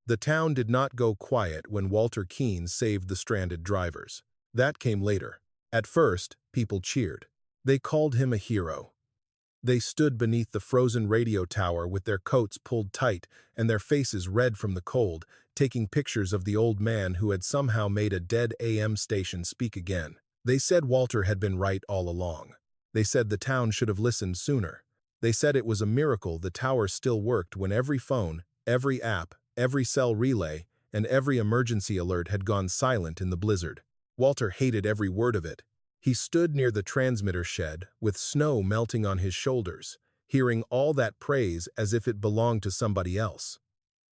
The town did not go quiet when Walter Keene saved the stranded drivers. That came later. At first, people cheered. They called him a hero. They stood beneath the frozen radio tower with their coats pulled tight and their faces red from the cold, taking pictures of the old man who had somehow made a dead AM station speak again. They said Walter had been right all along. They said the town should have listened sooner. They said it was a miracle the tower still worked when every phone, every app, every cell relay, and every emergency alert had gone silent in the blizzard. Walter hated every word of it. He stood near the transmitter shed, with snow melting on his shoulders, hearing all that praise as if it belonged to somebody else.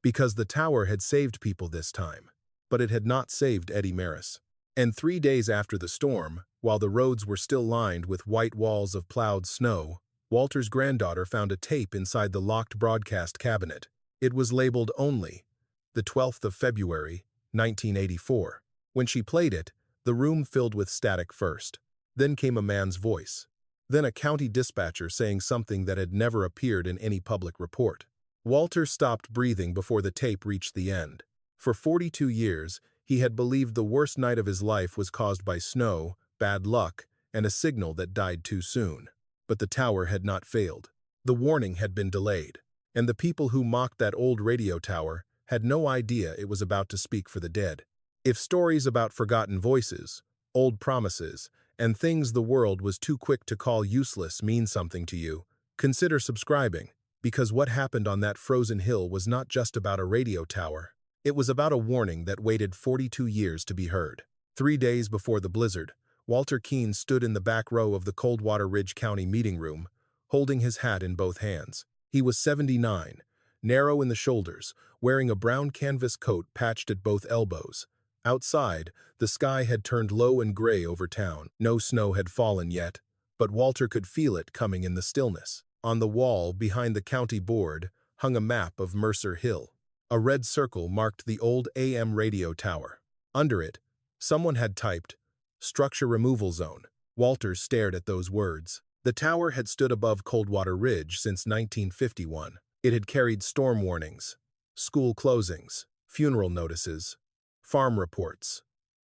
Because the tower had saved people this time, but it had not saved Eddie Maris. And 3 days after the storm, while the roads were still lined with white walls of plowed snow, Walter's granddaughter found a tape inside the locked broadcast cabinet. It was labeled only, the 12th of February, 1984. When she played it, the room filled with static first. Then came a man's voice. Then a county dispatcher saying something that had never appeared in any public report. Walter stopped breathing before the tape reached the end. For 42 years, he had believed the worst night of his life was caused by snow, bad luck, and a signal that died too soon. But the tower had not failed. The warning had been delayed. And the people who mocked that old radio tower had no idea it was about to speak for the dead. If stories about forgotten voices, old promises, and things the world was too quick to call useless mean something to you, consider subscribing, because what happened on that frozen hill was not just about a radio tower. It was about a warning that waited 42 years to be heard. 3 days before the blizzard, Walter Keene stood in the back row of the Coldwater Ridge County meeting room, holding his hat in both hands. He was 79, narrow in the shoulders, wearing a brown canvas coat patched at both elbows. Outside, the sky had turned low and gray over town. No snow had fallen yet, but Walter could feel it coming in the stillness. On the wall, behind the county board, hung a map of Mercer Hill. A red circle marked the old AM radio tower. Under it, someone had typed, "Structure Removal Zone." Walter stared at those words. The tower had stood above Coldwater Ridge since 1951. It had carried storm warnings, school closings, funeral notices, farm reports,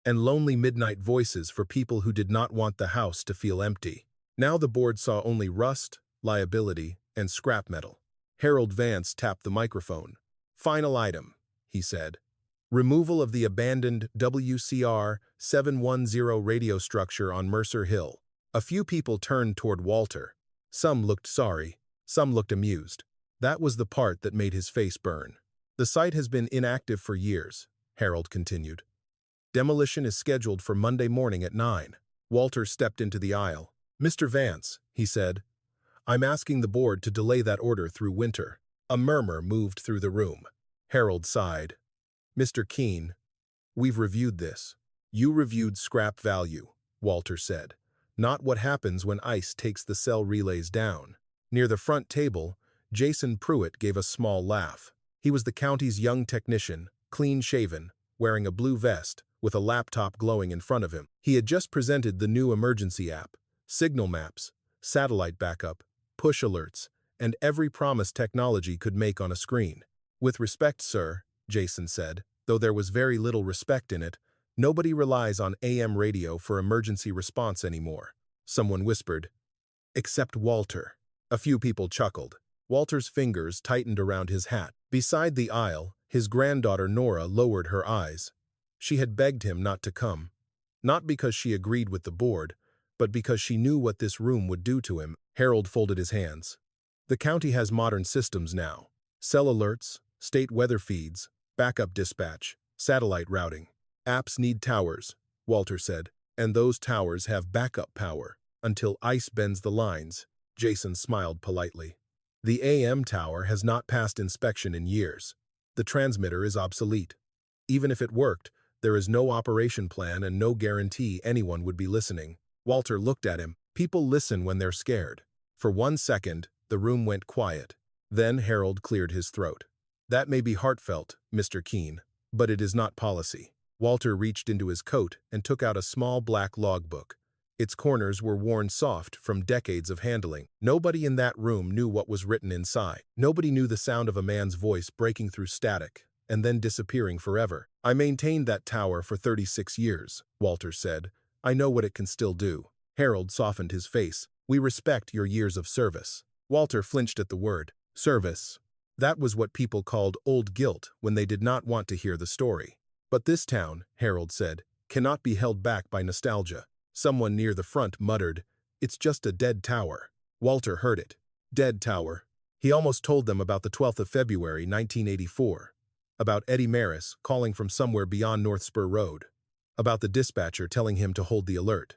and lonely midnight voices for people who did not want the house to feel empty. Now the board saw only rust, liability, and scrap metal. Harold Vance tapped the microphone. "Final item," he said. "Removal of the abandoned WCR 710 radio structure on Mercer Hill." A few people turned toward Walter. Some looked sorry, some looked amused. That was the part that made his face burn. "The site has been inactive for years," Harold continued. "Demolition is scheduled for Monday morning at 9. Walter stepped into the aisle. "Mr. Vance," he said, "I'm asking the board to delay that order through winter." A murmur moved through the room. Harold sighed. "Mr. Keene, we've reviewed this." "You reviewed scrap value," Walter said, "not what happens when ice takes the cell relays down." Near the front table, Jason Pruitt gave a small laugh. He was the county's young technician, clean-shaven, wearing a blue vest, with a laptop glowing in front of him. He had just presented the new emergency app, signal maps, satellite backup, push alerts, and every promise technology could make on a screen. "With respect, sir," Jason said, though there was very little respect in it, "nobody relies on AM radio for emergency response anymore." Someone whispered, "Except Walter." A few people chuckled. Walter's fingers tightened around his hat. Beside the aisle, his granddaughter Nora lowered her eyes. She had begged him not to come, not because she agreed with the board, but because she knew what this room would do to him. Harold folded his hands. "The county has modern systems now. Cell alerts, state weather feeds, backup dispatch, satellite routing. Apps need towers," Walter said, "and those towers have backup power until ice bends the lines." Jason smiled politely. "The AM tower has not passed inspection in years. The transmitter is obsolete. Even if it worked, there is no operation plan and no guarantee anyone would be listening." Walter looked at him. People listen when they're scared. For 1 second, the room went quiet. Then Harold cleared his throat. "That may be heartfelt, Mr. Keene, but it is not policy." Walter reached into his coat and took out a small black logbook. Its corners were worn soft from decades of handling. Nobody in that room knew what was written inside. Nobody knew the sound of a man's voice breaking through static, and then disappearing forever. I maintained that tower for 36 years, Walter said. I know what it can still do. Harold softened his face. We respect your years of service. Walter flinched at the word, service. That was what people called old guilt when they did not want to hear the story. But this town, Harold said, cannot be held back by nostalgia. Someone near the front muttered, it's just a dead tower. Walter heard it. Dead tower. He almost told them about the 12th of February, 1984. About Eddie Maris calling from somewhere beyond North Spur Road. About the dispatcher telling him to hold the alert.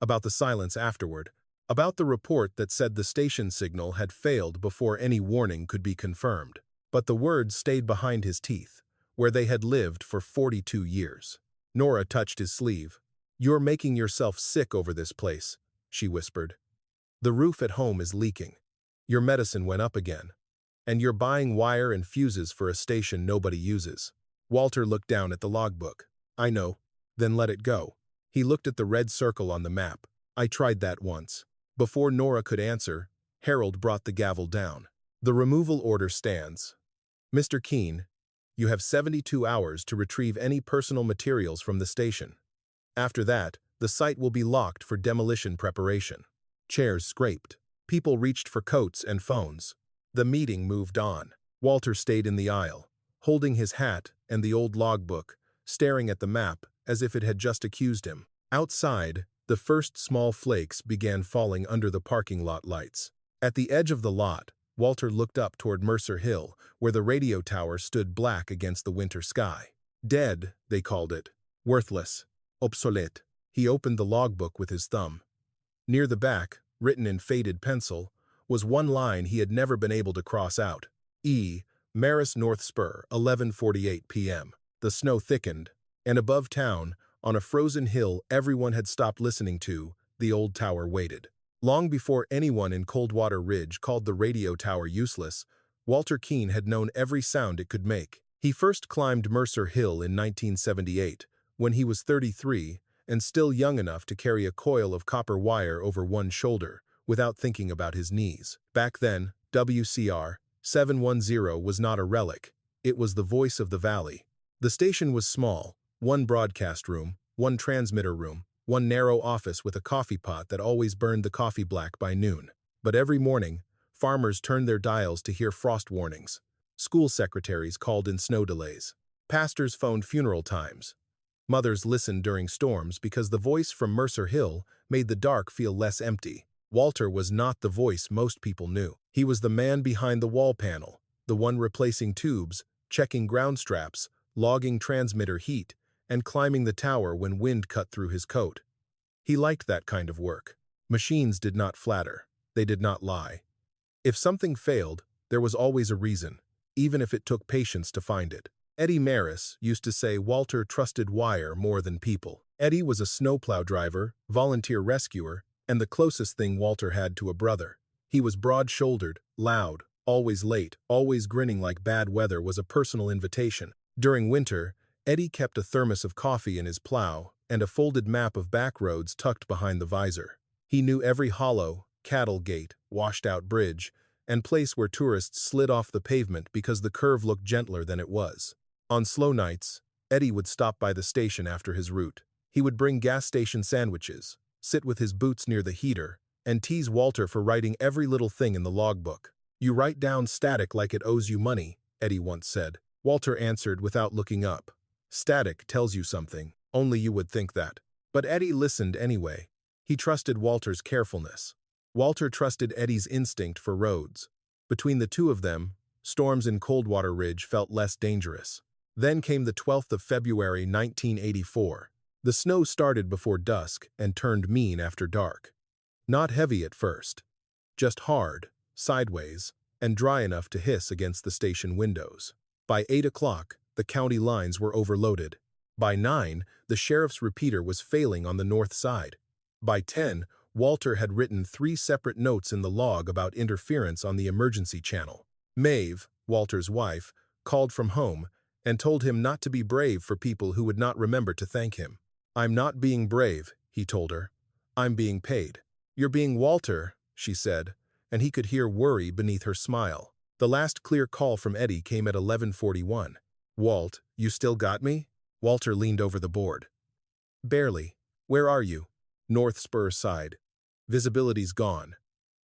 About the silence afterward. About the report that said the station signal had failed before any warning could be confirmed. But the words stayed behind his teeth, where they had lived for 42 years. Nora touched his sleeve. You're making yourself sick over this place, she whispered. The roof at home is leaking. Your medicine went up again. And you're buying wire and fuses for a station nobody uses. Walter looked down at the logbook. I know. Then let it go. He looked at the red circle on the map. I tried that once. Before Nora could answer, Harold brought the gavel down. The removal order stands. Mr. Keene, you have 72 hours to retrieve any personal materials from the station. After that, the site will be locked for demolition preparation. Chairs scraped. People reached for coats and phones. The meeting moved on. Walter stayed in the aisle, holding his hat and the old logbook, staring at the map as if it had just accused him. Outside, the first small flakes began falling under the parking lot lights. At the edge of the lot, Walter looked up toward Mercer Hill, where the radio tower stood black against the winter sky. Dead, they called it. Worthless. Obsolete. He opened the logbook with his thumb. Near the back, written in faded pencil, was one line he had never been able to cross out. E. Maris North Spur, 11:48 p.m. The snow thickened, and above town, on a frozen hill everyone had stopped listening to, the old tower waited. Long before anyone in Coldwater Ridge called the radio tower useless, Walter Keene had known every sound it could make. He first climbed Mercer Hill in 1978, when he was 33 and still young enough to carry a coil of copper wire over one shoulder, without thinking about his knees. Back then, WCR 710 was not a relic. It was the voice of the valley. The station was small, one broadcast room, one transmitter room, one narrow office with a coffee pot that always burned the coffee black by noon. But every morning, farmers turned their dials to hear frost warnings. School secretaries called in snow delays. Pastors phoned funeral times. Mothers listened during storms because the voice from Mercer Hill made the dark feel less empty. Walter was not the voice most people knew. He was the man behind the wall panel, the one replacing tubes, checking ground straps, logging transmitter heat, and climbing the tower when wind cut through his coat. He liked that kind of work. Machines did not flatter. They did not lie. If something failed, there was always a reason, even if it took patience to find it. Eddie Maris used to say Walter trusted wire more than people. Eddie was a snowplow driver, volunteer rescuer, and the closest thing Walter had to a brother. He was broad-shouldered, loud, always late, always grinning like bad weather was a personal invitation. During winter, Eddie kept a thermos of coffee in his plow and a folded map of back roads tucked behind the visor. He knew every hollow, cattle gate, washed-out bridge, and place where tourists slid off the pavement because the curve looked gentler than it was. On slow nights, Eddie would stop by the station after his route. He would bring gas station sandwiches, sit with his boots near the heater, and tease Walter for writing every little thing in the logbook. You write down static like it owes you money, Eddie once said. Walter answered without looking up. Static tells you something, only you would think that. But Eddie listened anyway. He trusted Walter's carefulness. Walter trusted Eddie's instinct for roads. Between the two of them, storms in Coldwater Ridge felt less dangerous. Then came the 12th of February, 1984. The snow started before dusk and turned mean after dark. Not heavy at first, just hard, sideways, and dry enough to hiss against the station windows. By 8 o'clock, the county lines were overloaded. By 9, the sheriff's repeater was failing on the north side. By 10, Walter had written 3 separate notes in the log about interference on the emergency channel. Maeve, Walter's wife, called from home and told him not to be brave for people who would not remember to thank him. I'm not being brave, he told her. I'm being paid. You're being Walter, she said, and he could hear worry beneath her smile. The last clear call from Eddie came at 11:41. Walt, you still got me? Walter leaned over the board. Barely. Where are you? North Spur sighed. Visibility's gone.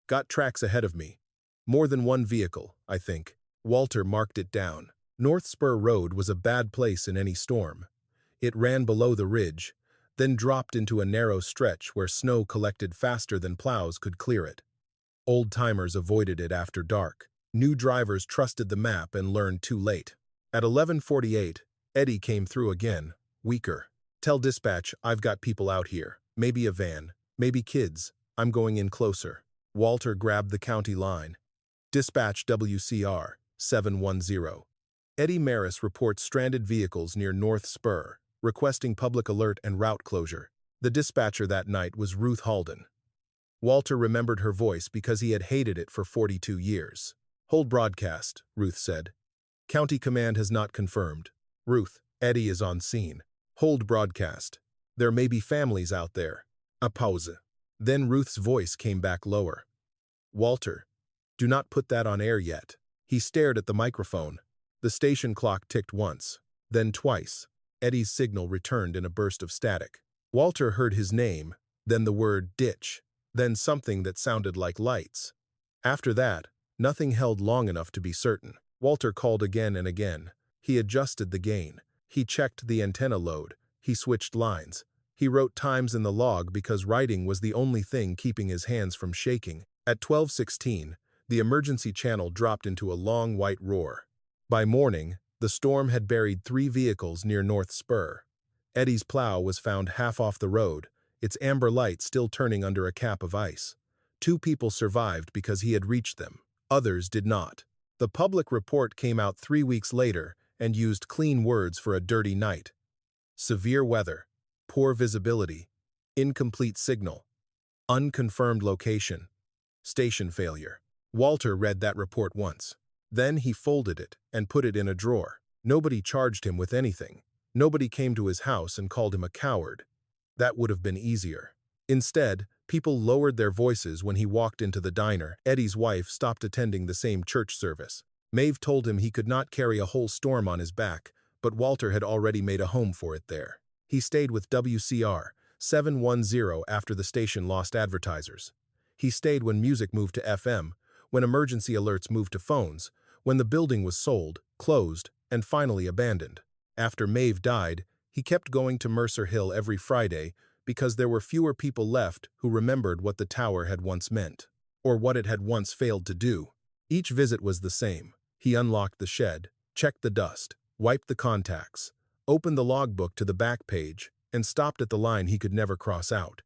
Got tracks ahead of me. More than one vehicle, I think. Walter marked it down. North Spur Road was a bad place in any storm. It ran below the ridge, then dropped into a narrow stretch where snow collected faster than plows could clear it. Old-timers avoided it after dark. New drivers trusted the map and learned too late. At 11:48, Eddie came through again, weaker. Tell dispatch I've got people out here. Maybe a van. Maybe kids. I'm going in closer. Walter grabbed the county line. Dispatch WCR 710. Eddie Maris reports stranded vehicles near North Spur, requesting public alert and route closure. The dispatcher that night was Ruth Halden. Walter remembered her voice because he had hated it for 42 years. Hold broadcast, Ruth said. County command has not confirmed. Ruth, Eddie is on scene. Hold broadcast. There may be families out there. A pause. Then Ruth's voice came back lower. Walter, do not put that on air yet. He stared at the microphone. The station clock ticked once, then twice. Eddie's signal returned in a burst of static. Walter heard his name, then the word ditch, then something that sounded like lights. After that, nothing held long enough to be certain. Walter called again and again. He adjusted the gain. He checked the antenna load. He switched lines. He wrote times in the log because writing was the only thing keeping his hands from shaking. At 12:16, the emergency channel dropped into a long white roar. By morning, the storm had buried 3 vehicles near North Spur. Eddie's plow was found half off the road, its amber light still turning under a cap of ice. 2 people survived because he had reached them. Others did not. The public report came out 3 weeks later and used clean words for a dirty night. Severe weather, poor visibility, incomplete signal, unconfirmed location, station failure. Walter read that report once. Then he folded it and put it in a drawer. Nobody charged him with anything. Nobody came to his house and called him a coward. That would have been easier. Instead, people lowered their voices when he walked into the diner. Eddie's wife stopped attending the same church service. Maeve told him he could not carry a whole storm on his back, but Walter had already made a home for it there. He stayed with WCR 710 after the station lost advertisers. He stayed when music moved to FM, when emergency alerts moved to phones, when the building was sold, closed, and finally abandoned. After Maeve died, he kept going to Mercer Hill every Friday because there were fewer people left who remembered what the tower had once meant, or what it had once failed to do. Each visit was the same. He unlocked the shed, checked the dust, wiped the contacts, opened the logbook to the back page, and stopped at the line he could never cross out.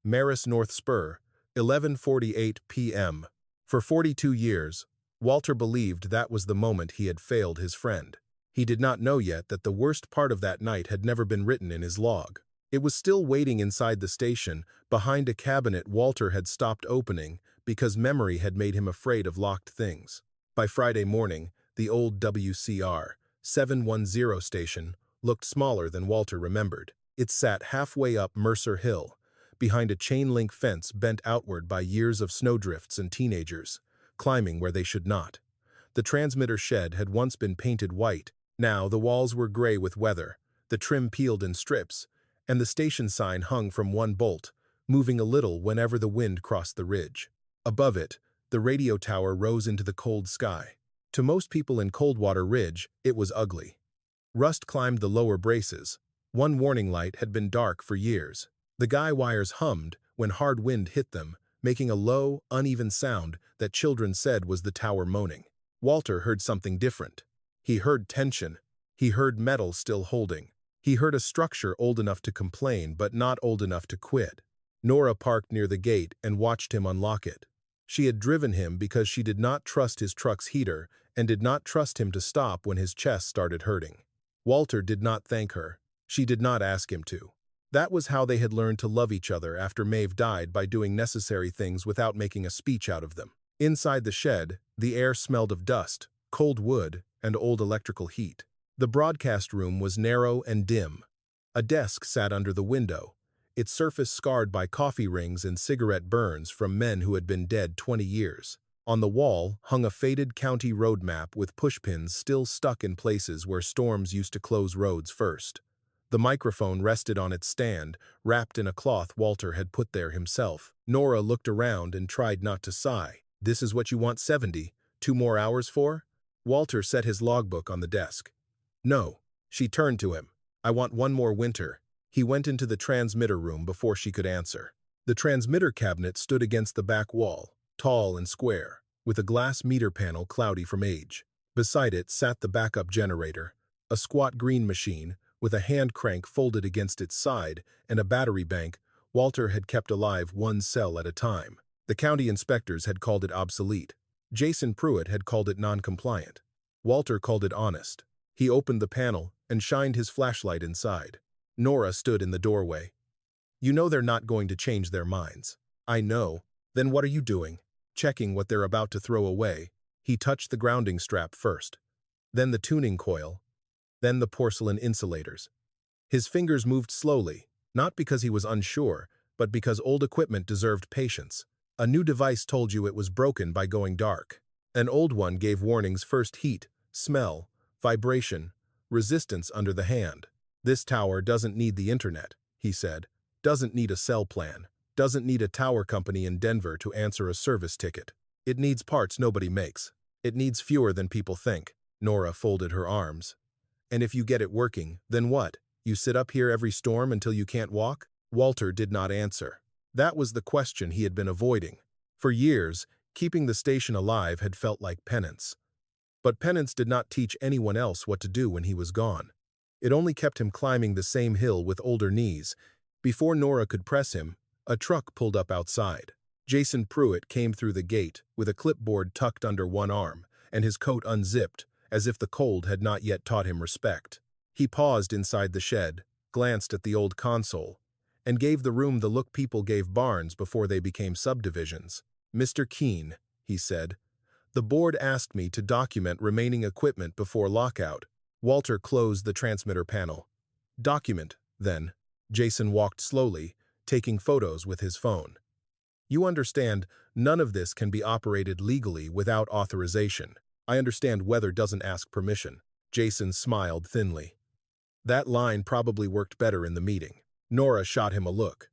Maris North Spur, 11:48 p.m. For 42 years, Walter believed that was the moment he had failed his friend. He did not know yet that the worst part of that night had never been written in his log. It was still waiting inside the station, behind a cabinet Walter had stopped opening because memory had made him afraid of locked things. By Friday morning, the old WCR 710 station looked smaller than Walter remembered. It sat halfway up Mercer Hill, behind a chain-link fence bent outward by years of snowdrifts and teenagers, climbing where they should not. The transmitter shed had once been painted white. Now the walls were gray with weather, the trim peeled in strips, and the station sign hung from one bolt, moving a little whenever the wind crossed the ridge. Above it, the radio tower rose into the cold sky. To most people in Coldwater Ridge, it was ugly. Rust climbed the lower braces. One warning light had been dark for years. The guy wires hummed when hard wind hit them, making a low, uneven sound that children said was the tower moaning. Walter heard something different. He heard tension. He heard metal still holding. He heard a structure old enough to complain but not old enough to quit. Nora parked near the gate and watched him unlock it. She had driven him because she did not trust his truck's heater and did not trust him to stop when his chest started hurting. Walter did not thank her. She did not ask him to. That was how they had learned to love each other after Maeve died, by doing necessary things without making a speech out of them. Inside the shed, the air smelled of dust, cold wood, and old electrical heat. The broadcast room was narrow and dim. A desk sat under the window, its surface scarred by coffee rings and cigarette burns from men who had been dead 20 years. On the wall hung a faded county road map with pushpins still stuck in places where storms used to close roads first. The microphone rested on its stand, wrapped in a cloth Walter had put there himself. Nora looked around and tried not to sigh. "This is what you want 70, 2 more hours for?" Walter set his logbook on the desk. "No." She turned to him. "I want 1 more winter." He went into the transmitter room before she could answer. The transmitter cabinet stood against the back wall, tall and square, with a glass meter panel cloudy from age. Beside it sat the backup generator, a squat green machine, with a hand crank folded against its side and a battery bank Walter had kept alive 1 cell at a time. The county inspectors had called it obsolete. Jason Pruitt had called it non-compliant. Walter called it honest. He opened the panel and shined his flashlight inside. Nora stood in the doorway. "You know they're not going to change their minds." "I know." "Then what are you doing?" "Checking what they're about to throw away." He touched the grounding strap first, then the tuning coil, then the porcelain insulators. His fingers moved slowly, not because he was unsure, but because old equipment deserved patience. A new device told you it was broken by going dark. An old one gave warnings: first heat, smell, vibration, resistance under the hand. "This tower doesn't need the internet," he said. "Doesn't need a cell plan. Doesn't need a tower company in Denver to answer a service ticket. It needs parts nobody makes. It needs fewer than people think." Nora folded her arms. "And if you get it working, then what? You sit up here every storm until you can't walk?" Walter did not answer. That was the question he had been avoiding. For years, keeping the station alive had felt like penance. But penance did not teach anyone else what to do when he was gone. It only kept him climbing the same hill with older knees. Before Nora could press him, a truck pulled up outside. Jason Pruitt came through the gate with a clipboard tucked under one arm and his coat unzipped, as if the cold had not yet taught him respect. He paused inside the shed, glanced at the old console, and gave the room the look people gave barns before they became subdivisions. "Mr. Keene," he said, "the board asked me to document remaining equipment before lockout." Walter closed the transmitter panel. "Document, then." Jason walked slowly, taking photos with his phone. "You understand, none of this can be operated legally without authorization. I understand weather doesn't ask permission." Jason smiled thinly. That line probably worked better in the meeting. Nora shot him a look.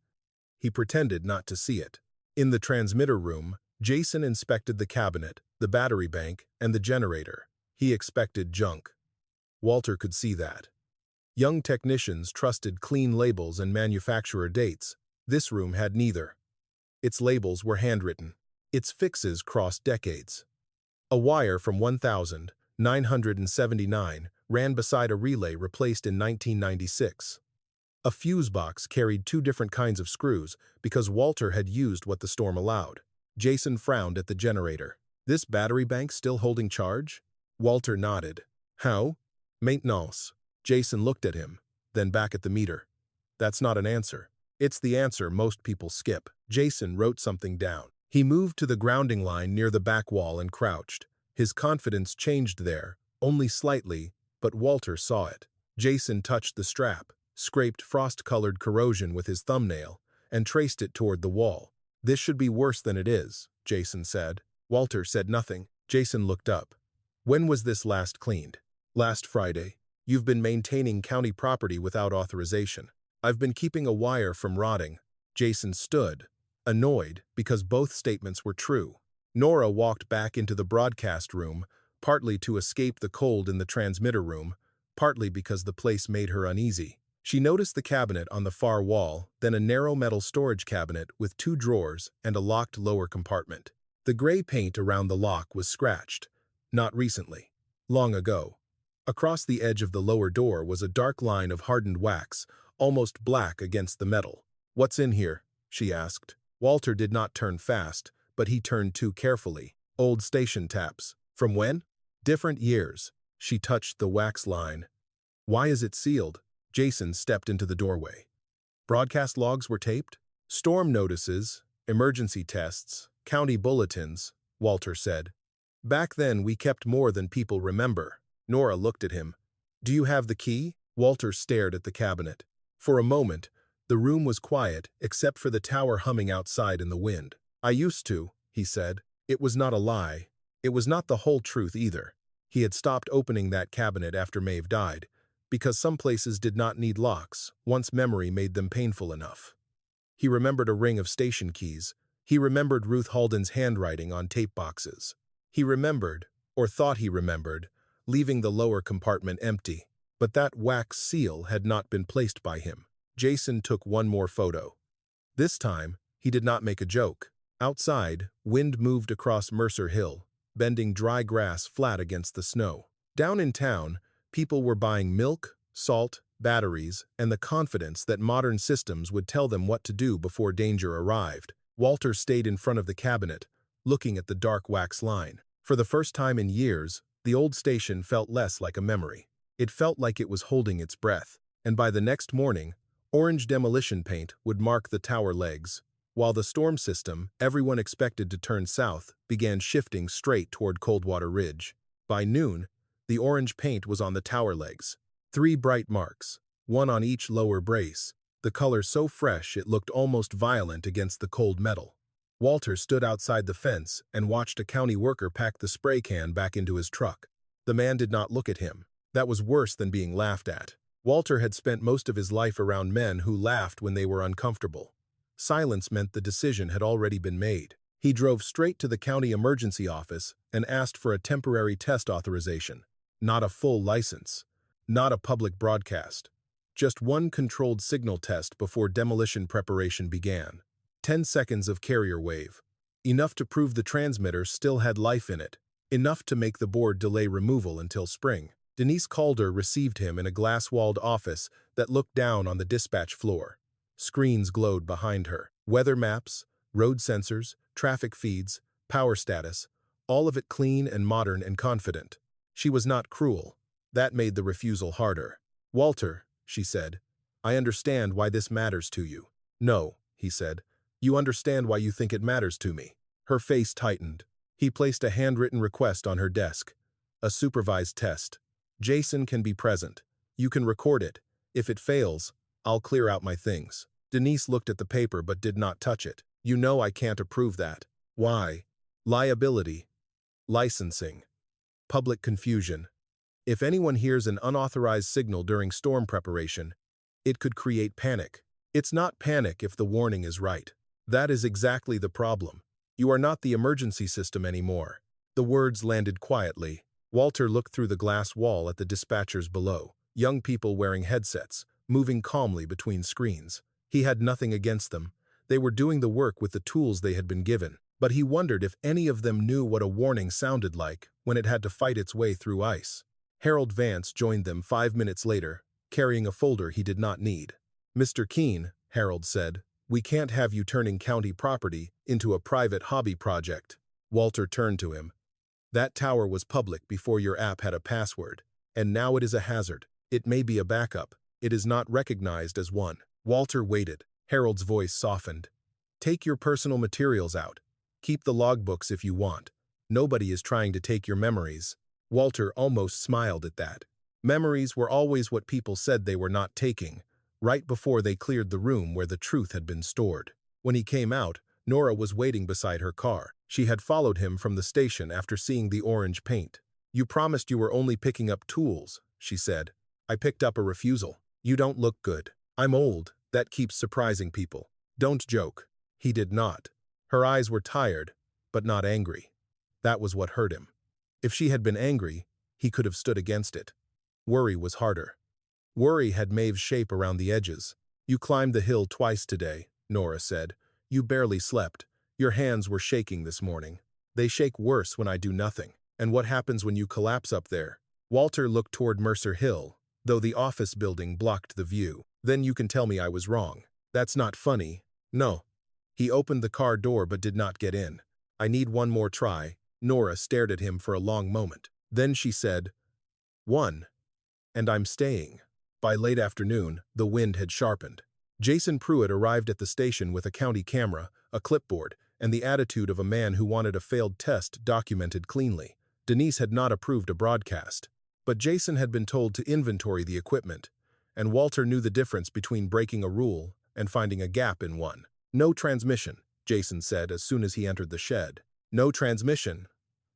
He pretended not to see it. In the transmitter room, Jason inspected the cabinet, the battery bank, and the generator. He expected junk. Walter could see that. Young technicians trusted clean labels and manufacturer dates. This room had neither. Its labels were handwritten. Its fixes crossed decades. A wire from 1979 ran beside a relay replaced in 1996. A fuse box carried 2 different kinds of screws because Walter had used what the storm allowed. Jason frowned at the generator. "This battery bank still holding charge?" Walter nodded. "How?" "Maintenance." Jason looked at him, then back at the meter. "That's not an answer." "It's the answer most people skip." Jason wrote something down. He moved to the grounding line near the back wall and crouched. His confidence changed there, only slightly, but Walter saw it. Jason touched the strap, scraped frost-colored corrosion with his thumbnail, and traced it toward the wall. "This should be worse than it is," Jason said. Walter said nothing. Jason looked up. "When was this last cleaned?" "Last Friday." "You've been maintaining county property without authorization." "I've been keeping a wire from rotting." Jason stood, annoyed because both statements were true. Nora walked back into the broadcast room, partly to escape the cold in the transmitter room, partly because the place made her uneasy. She noticed the cabinet on the far wall, then a narrow metal storage cabinet with 2 drawers and a locked lower compartment. The gray paint around the lock was scratched. Not recently. Long ago. Across the edge of the lower door was a dark line of hardened wax, almost black against the metal. "What's in here?" she asked. Walter did not turn fast, but he turned too carefully. "Old station taps." "From when?" "Different years." She touched the wax line. "Why is it sealed?" Jason stepped into the doorway. "Broadcast logs were taped?" "Storm notices, emergency tests, county bulletins," Walter said. "Back then we kept more than people remember." Nora looked at him. "Do you have the key?" Walter stared at the cabinet. For a moment, the room was quiet except for the tower humming outside in the wind. "I used to," he said. It was not a lie. It was not the whole truth either. He had stopped opening that cabinet after Maeve died, because some places did not need locks, once memory made them painful enough. He remembered a ring of station keys. He remembered Ruth Halden's handwriting on tape boxes. He remembered, or thought he remembered, leaving the lower compartment empty. But that wax seal had not been placed by him. Jason took one more photo. This time, he did not make a joke. Outside, wind moved across Mercer Hill, bending dry grass flat against the snow. Down in town, people were buying milk, salt, batteries, and the confidence that modern systems would tell them what to do before danger arrived. Walter stayed in front of the cabinet, looking at the dark wax line. For the first time in years, the old station felt less like a memory. It felt like it was holding its breath, and by the next morning, orange demolition paint would mark the tower legs, while the storm system, everyone expected to turn south, began shifting straight toward Coldwater Ridge. By noon, the orange paint was on the tower legs. 3 bright marks, one on each lower brace, the color so fresh it looked almost violent against the cold metal. Walter stood outside the fence and watched a county worker pack the spray can back into his truck. The man did not look at him. That was worse than being laughed at. Walter had spent most of his life around men who laughed when they were uncomfortable. Silence meant the decision had already been made. He drove straight to the county emergency office and asked for a temporary test authorization. Not a full license. Not a public broadcast. Just one controlled signal test before demolition preparation began. 10 seconds of carrier wave. Enough to prove the transmitter still had life in it. Enough to make the board delay removal until spring. Denise Calder received him in a glass-walled office that looked down on the dispatch floor. Screens glowed behind her. Weather maps, road sensors, traffic feeds, power status, all of it clean and modern and confident. She was not cruel. That made the refusal harder. "Walter," she said, "I understand why this matters to you." "No," he said. "You understand why you think it matters to me." Her face tightened. He placed a handwritten request on her desk. "A supervised test. Jason can be present. You can record it. If it fails, I'll clear out my things." Denise looked at the paper but did not touch it. "You know I can't approve that." "Why?" "Liability. Licensing. Public confusion. If anyone hears an unauthorized signal during storm preparation, it could create panic. It's not panic if the warning is right. That is exactly the problem. You are not the emergency system anymore." The words landed quietly. Walter looked through the glass wall at the dispatchers below, young people wearing headsets, moving calmly between screens. He had nothing against them. They were doing the work with the tools they had been given. But he wondered if any of them knew what a warning sounded like when it had to fight its way through ice. Harold Vance joined them 5 minutes later, carrying a folder he did not need. "Mr. Keene," Harold said, "we can't have you turning county property into a private hobby project." Walter turned to him. "That tower was public before your app had a password, and now it is a hazard. It may be a backup. It is not recognized as one." Walter waited. Harold's voice softened. "Take your personal materials out. Keep the logbooks if you want. Nobody is trying to take your memories." Walter almost smiled at that. Memories were always what people said they were not taking, right before they cleared the room where the truth had been stored. When he came out, Nora was waiting beside her car. She had followed him from the station after seeing the orange paint. "You promised you were only picking up tools," she said. "I picked up a refusal. You don't look good." "I'm old. That keeps surprising people." "Don't joke." He did not. Her eyes were tired, but not angry. That was what hurt him. If she had been angry, he could have stood against it. Worry was harder. Worry had Maeve's shape around the edges. "You climbed the hill twice today," Nora said. "You barely slept. Your hands were shaking this morning. They shake worse when I do nothing. And what happens when you collapse up there?" Walter looked toward Mercer Hill, though the office building blocked the view. "Then you can tell me I was wrong." "That's not funny." "No." He opened the car door but did not get in. "I need one more try." Nora stared at him for a long moment. Then she said, "One. And I'm staying." By late afternoon, the wind had sharpened. Jason Pruitt arrived at the station with a county camera, a clipboard, and the attitude of a man who wanted a failed test documented cleanly. Denise had not approved a broadcast. But Jason had been told to inventory the equipment, and Walter knew the difference between breaking a rule and finding a gap in one. "No transmission," Jason said as soon as he entered the shed. No transmission,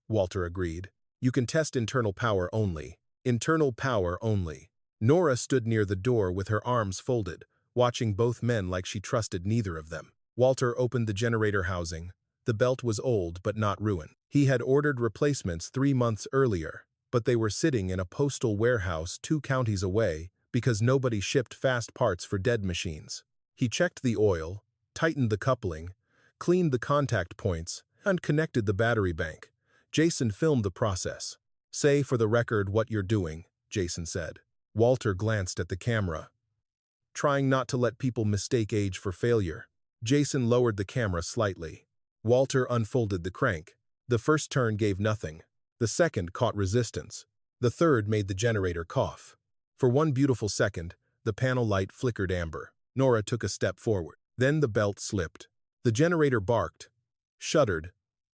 Walter agreed. You can test internal power only. Internal power only. Nora stood near the door with her arms folded, watching both men like she trusted neither of them. Walter opened the generator housing. The belt was old but not ruined. He had ordered replacements 3 months earlier, but they were sitting in a postal warehouse 2 counties away because nobody shipped fast parts for dead machines. He checked the oil, tightened the coupling, cleaned the contact points, and connected the battery bank. Jason filmed the process. "Say for the record what you're doing," Jason said. Walter glanced at the camera, trying not to let people mistake age for failure. Jason lowered the camera slightly. Walter unfolded the crank. The first turn gave nothing. The second caught resistance. The third made the generator cough. For one beautiful second, the panel light flickered amber. Nora took a step forward. Then the belt slipped. The generator barked, shuddered,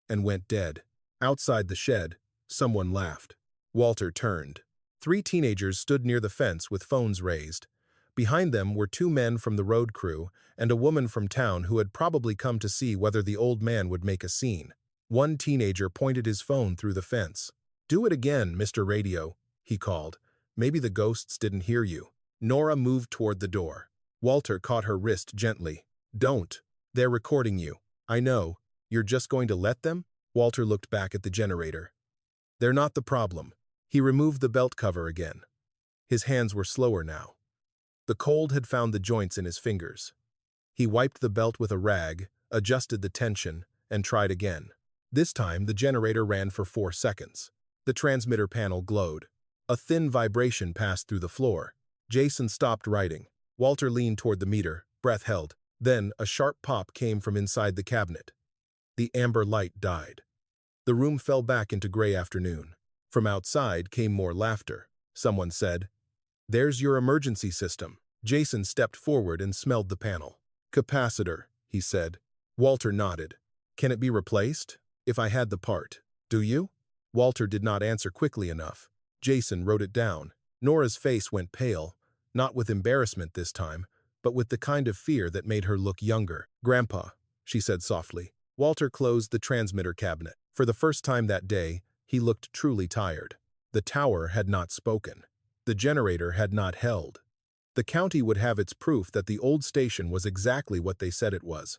and went dead. Outside the shed, someone laughed. Walter turned. 3 teenagers stood near the fence with phones raised. Behind them were 2 men from the road crew and a woman from town who had probably come to see whether the old man would make a scene. One teenager pointed his phone through the fence. "Do it again, Mr. Radio," he called. "Maybe the ghosts didn't hear you." Nora moved toward the door. Walter caught her wrist gently. "Don't. They're recording you." "I know. You're just going to let them?" Walter looked back at the generator. "They're not the problem." He removed the belt cover again. His hands were slower now. The cold had found the joints in his fingers. He wiped the belt with a rag, adjusted the tension, and tried again. This time, the generator ran for 4 seconds. The transmitter panel glowed. A thin vibration passed through the floor. Jason stopped writing. Walter leaned toward the meter, breath held. Then, a sharp pop came from inside the cabinet. The amber light died. The room fell back into gray afternoon. From outside came more laughter. Someone said, "There's your emergency system." Jason stepped forward and smelled the panel. "Capacitor," he said. Walter nodded. "Can it be replaced?" "If I had the part." "Do you?" Walter did not answer quickly enough. Jason wrote it down. Nora's face went pale, not with embarrassment this time, but with the kind of fear that made her look younger. "Grandpa," she said softly. Walter closed the transmitter cabinet. For the first time that day, he looked truly tired. The tower had not spoken. The generator had not held. The county would have its proof that the old station was exactly what they said it was.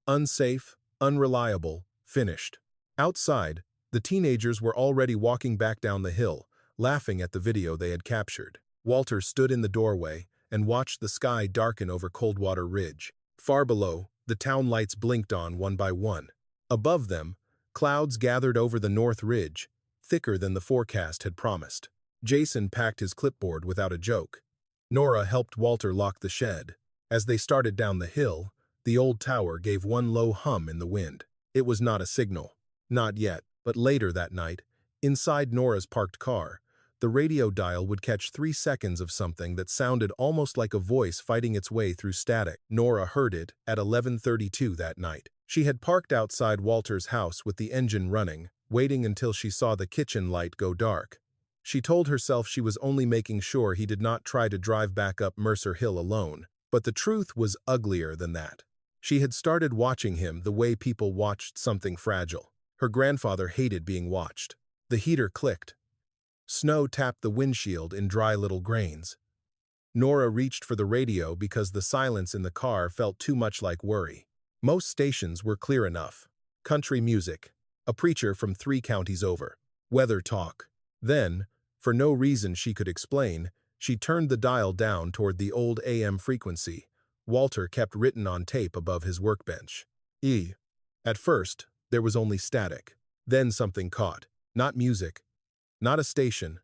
Unsafe, unreliable, finished. Outside, the teenagers were already walking back down the hill, laughing at the video they had captured. Walter stood in the doorway and watched the sky darken over Coldwater Ridge. Far below, the town lights blinked on one by one. Above them, clouds gathered over the North Ridge, thicker than the forecast had promised. Jason packed his clipboard without a joke. Nora helped Walter lock the shed. As they started down the hill, the old tower gave one low hum in the wind. It was not a signal. Not yet, but later that night, inside Nora's parked car, the radio dial would catch 3 seconds of something that sounded almost like a voice fighting its way through static. Nora heard it at 11:32 that night. She had parked outside Walter's house with the engine running, waiting until she saw the kitchen light go dark. She told herself she was only making sure he did not try to drive back up Mercer Hill alone, but the truth was uglier than that. She had started watching him the way people watched something fragile. Her grandfather hated being watched. The heater clicked. Snow tapped the windshield in dry little grains. Nora reached for the radio because the silence in the car felt too much like worry. Most stations were clear enough. Country music, a preacher from 3 counties over, weather talk. Then, for no reason she could explain, she turned the dial down toward the old AM frequency Walter kept written on tape above his workbench. E. At first, there was only static. Then something caught. Not music, not a station,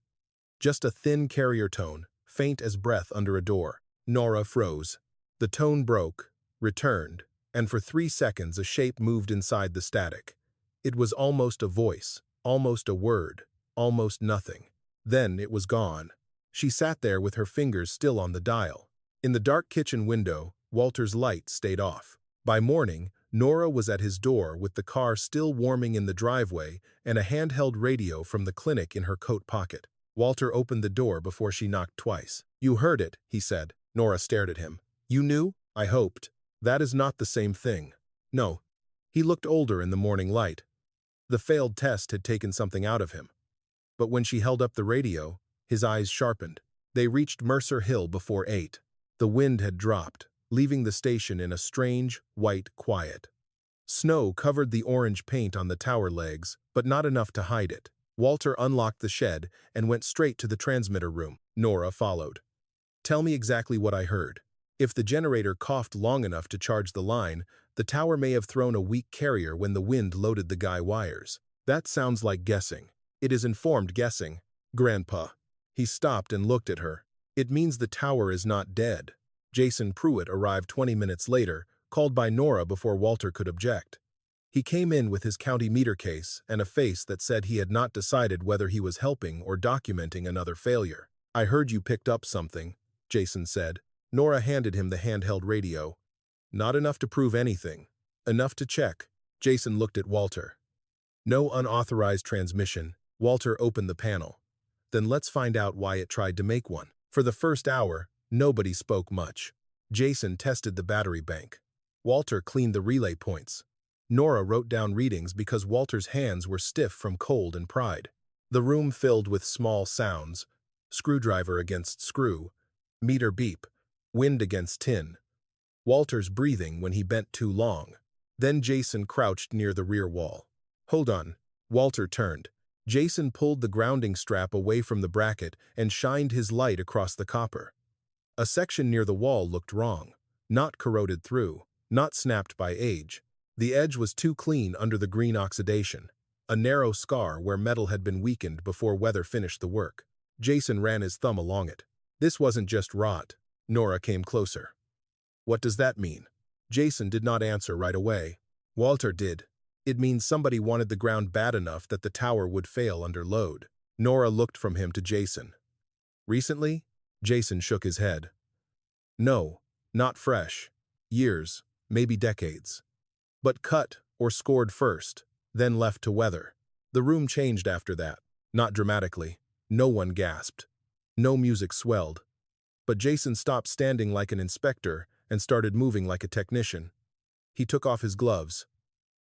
just a thin carrier tone, faint as breath under a door. Nora froze. The tone broke, returned, and for 3 seconds a shape moved inside the static. It was almost a voice, almost a word, almost nothing. Then it was gone. She sat there with her fingers still on the dial. In the dark kitchen window, Walter's light stayed off. By morning, Nora was at his door with the car still warming in the driveway and a handheld radio from the clinic in her coat pocket. Walter opened the door before she knocked twice. "You heard it," he said. Nora stared at him. "You knew?" "I hoped." "That is not the same thing." "No." He looked older in the morning light. The failed test had taken something out of him. But when she held up the radio, his eyes sharpened. They reached Mercer Hill before 8. The wind had dropped, leaving the station in a strange, white quiet. Snow covered the orange paint on the tower legs, but not enough to hide it. Walter unlocked the shed and went straight to the transmitter room. Nora followed. "Tell me exactly what I heard." If the generator coughed long enough to charge the line, the tower may have thrown a weak carrier when the wind loaded the guy wires. That sounds like guessing. It is informed guessing. Grandpa. He stopped and looked at her. It means the tower is not dead. Jason Pruitt arrived 20 minutes later, called by Nora before Walter could object. He came in with his county meter case and a face that said he had not decided whether he was helping or documenting another failure. "I heard you picked up something," Jason said. Nora handed him the handheld radio. "Not enough to prove anything. Enough to check." Jason looked at Walter. "No unauthorized transmission." Walter opened the panel. "Then let's find out why it tried to make one." For the first hour, nobody spoke much. Jason tested the battery bank. Walter cleaned the relay points. Nora wrote down readings because Walter's hands were stiff from cold and pride. The room filled with small sounds: screwdriver against screw, meter beep, wind against tin. Walter's breathing when he bent too long. Then Jason crouched near the rear wall. "Hold on." Walter turned. Jason pulled the grounding strap away from the bracket and shined his light across the copper. A section near the wall looked wrong. Not corroded through, not snapped by age. The edge was too clean under the green oxidation, a narrow scar where metal had been weakened before weather finished the work. Jason ran his thumb along it. This wasn't just rot. Nora came closer. "What does that mean?" Jason did not answer right away. Walter did. "It means somebody wanted the ground bad enough that the tower would fail under load." Nora looked from him to Jason. "Recently?" Jason shook his head. "No, not fresh. Years, maybe decades. But cut or scored first, then left to weather." The room changed after that. Not dramatically. No one gasped. No music swelled. But Jason stopped standing like an inspector and started moving like a technician. He took off his gloves.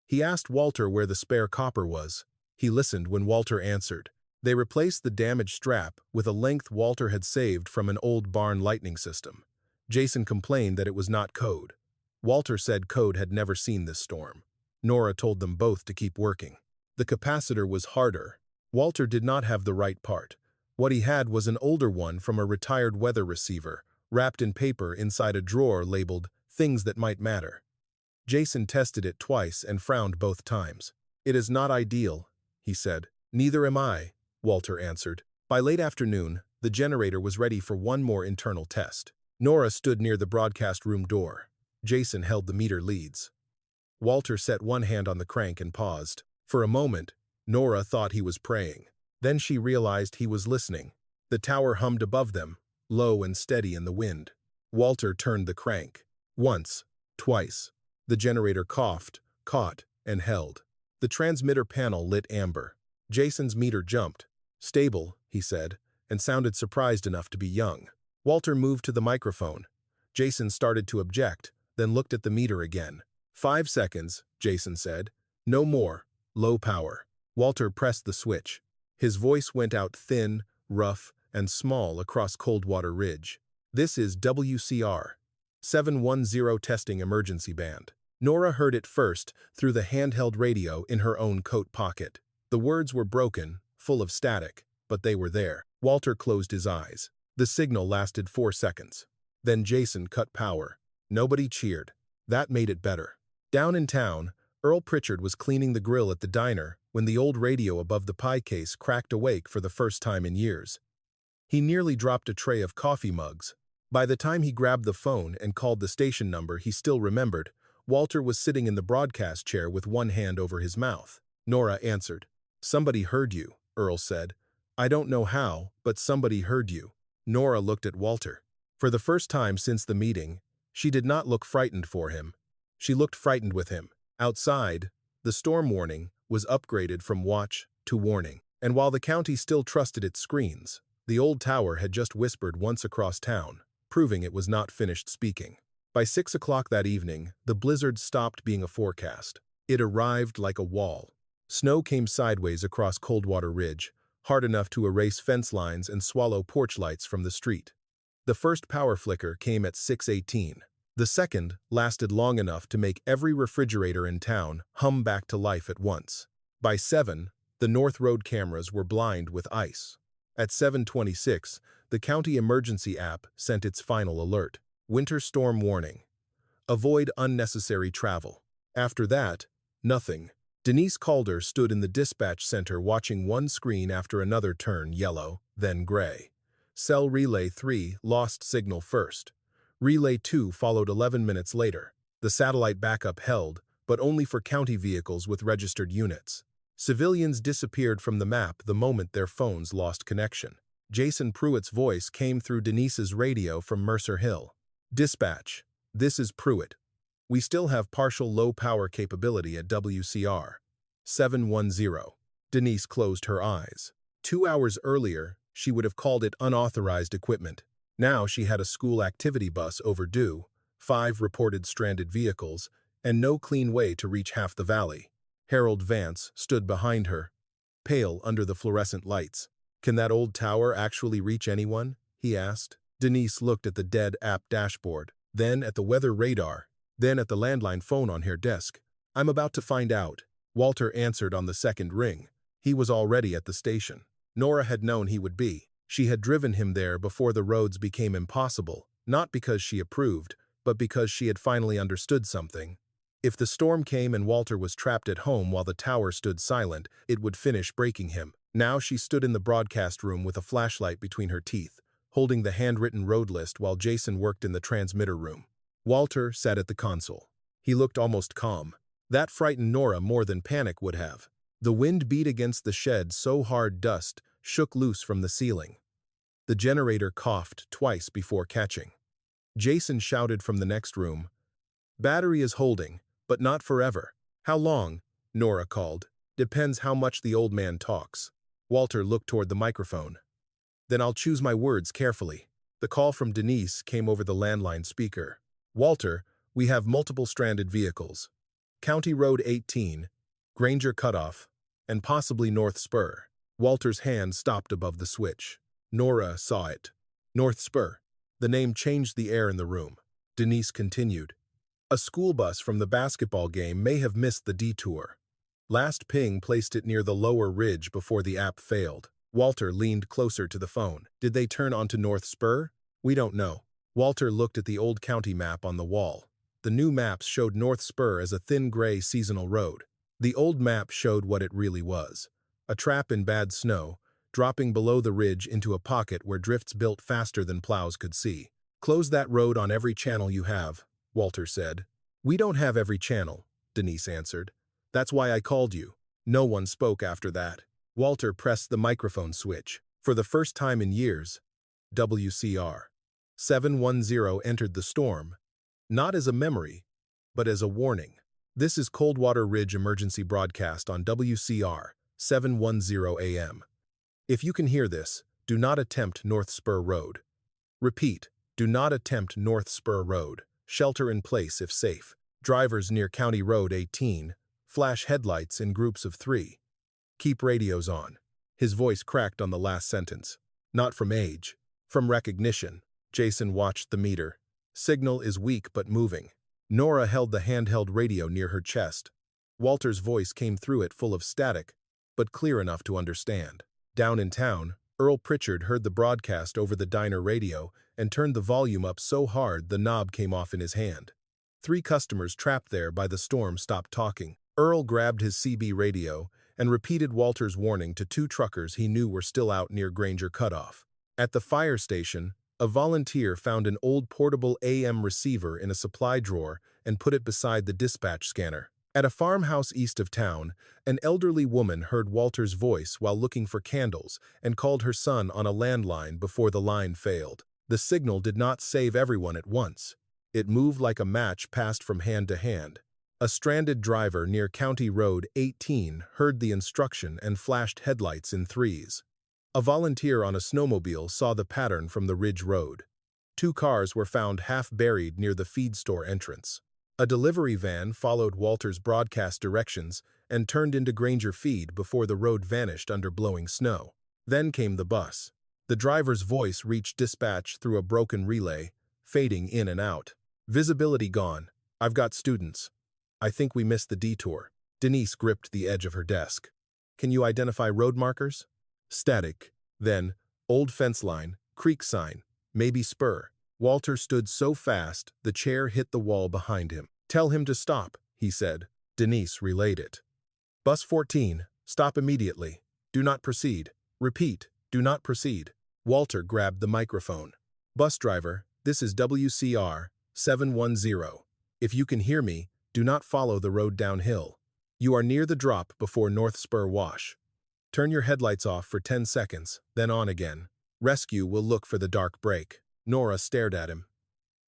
He asked Walter where the spare copper was. He listened when Walter answered. They replaced the damaged strap with a length Walter had saved from an old barn lightning system. Jason complained that it was not code. Walter said code had never seen this storm. Nora told them both to keep working. The capacitor was harder. Walter did not have the right part. What he had was an older one from a retired weather receiver, wrapped in paper inside a drawer labeled "Things That Might Matter." Jason tested it twice and frowned both times. "It is not ideal," he said. "Neither am I," Walter answered. By late afternoon, the generator was ready for one more internal test. Nora stood near the broadcast room door. Jason held the meter leads. Walter set one hand on the crank and paused. For a moment, Nora thought he was praying. Then she realized he was listening. The tower hummed above them, low and steady in the wind. Walter turned the crank. Once, twice. The generator coughed, caught, and held. The transmitter panel lit amber. Jason's meter jumped. "Stable," he said, and sounded surprised enough to be young. Walter moved to the microphone. Jason started to object, then looked at the meter again. 5 seconds, Jason said. "No more. Low power." Walter pressed the switch. His voice went out thin, rough, and small across Coldwater Ridge. "This is WCR. 710 testing emergency band." Nora heard it first through the handheld radio in her own coat pocket. The words were broken, full of static, but they were there. Walter closed his eyes. The signal lasted 4 seconds. Then Jason cut power. Nobody cheered. That made it better. Down in town, Earl Pritchard was cleaning the grill at the diner when the old radio above the pie case cracked awake for the first time in years. He nearly dropped a tray of coffee mugs. By the time he grabbed the phone and called the station number he still remembered, Walter was sitting in the broadcast chair with one hand over his mouth. Nora answered. "Somebody heard you," Earl said. "I don't know how, but somebody heard you." Nora looked at Walter. For the first time since the meeting, she did not look frightened for him. She looked frightened with him. Outside, the storm warning was upgraded from watch to warning. And while the county still trusted its screens, the old tower had just whispered once across town, proving it was not finished speaking. By 6 o'clock that evening, the blizzard stopped being a forecast. It arrived like a wall. Snow came sideways across Coldwater Ridge, hard enough to erase fence lines and swallow porch lights from the street. The first power flicker came at 6:18. The second lasted long enough to make every refrigerator in town hum back to life at once. By 7, the North Road cameras were blind with ice. At 7:26, the county emergency app sent its final alert. Winter storm warning. Avoid unnecessary travel. After that, nothing. Denise Calder stood in the dispatch center watching one screen after another turn yellow, then gray. Cell Relay 3 lost signal first. Relay 2 followed 11 minutes later. The satellite backup held, but only for county vehicles with registered units. Civilians disappeared from the map the moment their phones lost connection. Jason Pruitt's voice came through Denise's radio from Mercer Hill. Dispatch, this is Pruitt. We still have partial low-power capability at WCR. 710. Denise closed her eyes. 2 hours earlier, she would have called it unauthorized equipment. Now she had a school activity bus overdue, 5 reported stranded vehicles, and no clean way to reach half the valley. Harold Vance stood behind her, pale under the fluorescent lights. Can that old tower actually reach anyone? He asked. Denise looked at the dead app dashboard, then at the weather radar, then at the landline phone on her desk. I'm about to find out. Walter answered on the second ring. He was already at the station. Nora had known he would be. She had driven him there before the roads became impossible, not because she approved, but because she had finally understood something. If the storm came and Walter was trapped at home while the tower stood silent, it would finish breaking him. Now she stood in the broadcast room with a flashlight between her teeth, holding the handwritten road list while Jason worked in the transmitter room. Walter sat at the console. He looked almost calm. That frightened Nora more than panic would have. The wind beat against the shed so hard dust shook loose from the ceiling. The generator coughed twice before catching. Jason shouted from the next room, "Battery is holding, but not forever." "How long?" Nora called. "Depends how much the old man talks." Walter looked toward the microphone. "Then I'll choose my words carefully." The call from Denise came over the landline speaker. "Walter, we have multiple stranded vehicles. County Road 18, Granger Cutoff, and possibly North Spur." Walter's hand stopped above the switch. Nora saw it. North Spur. The name changed the air in the room. Denise continued. "A school bus from the basketball game may have missed the detour. Last ping placed it near the lower ridge before the app failed." Walter leaned closer to the phone. "Did they turn onto North Spur?" "We don't know." Walter looked at the old county map on the wall. The new maps showed North Spur as a thin gray seasonal road. The old map showed what it really was. A trap in bad snow, dropping below the ridge into a pocket where drifts built faster than plows could see. "Close that road on every channel you have," Walter said. "We don't have every channel," Denise answered. "That's why I called you." No one spoke after that. Walter pressed the microphone switch. For the first time in years, WCR 710 entered the storm, not as a memory, but as a warning. This is Coldwater Ridge emergency broadcast on WCR 710 AM. If you can hear this, do not attempt North Spur Road. Repeat, do not attempt North Spur Road. Shelter in place if safe. Drivers near County Road 18, flash headlights in groups of 3. Keep radios on. His voice cracked on the last sentence. Not from age, from recognition. Jason watched the meter. Signal is weak but moving. Nora held the handheld radio near her chest. Walter's voice came through it full of static, but clear enough to understand. Down in town, Earl Pritchard heard the broadcast over the diner radio and turned the volume up so hard the knob came off in his hand. 3 customers trapped there by the storm stopped talking. Earl grabbed his CB radio and repeated Walter's warning to 2 truckers he knew were still out near Granger Cutoff. At the fire station, a volunteer found an old portable AM receiver in a supply drawer and put it beside the dispatch scanner. At a farmhouse east of town, an elderly woman heard Walter's voice while looking for candles and called her son on a landline before the line failed. The signal did not save everyone at once. It moved like a match passed from hand to hand. A stranded driver near County Road 18 heard the instruction and flashed headlights in 3s. A volunteer on a snowmobile saw the pattern from the Ridge Road. 2 cars were found half buried near the feed store entrance. A delivery van followed Walter's broadcast directions and turned into Granger Feed before the road vanished under blowing snow. Then came the bus. The driver's voice reached dispatch through a broken relay, fading in and out. Visibility gone. I've got students. I think we missed the detour. Denise gripped the edge of her desk. Can you identify road markers? Static. Then, old fence line, creek sign, maybe spur. Walter stood so fast, the chair hit the wall behind him. Tell him to stop, he said. Denise relayed it. Bus 14, stop immediately. Do not proceed. Repeat, do not proceed. Walter grabbed the microphone. Bus driver, this is WCR 710. If you can hear me, do not follow the road downhill. You are near the drop before North Spur Wash. Turn your headlights off for 10 seconds, then on again. Rescue will look for the dark break. Nora stared at him.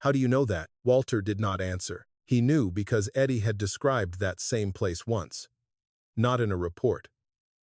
How do you know that? Walter did not answer. He knew because Eddie had described that same place once. Not in a report.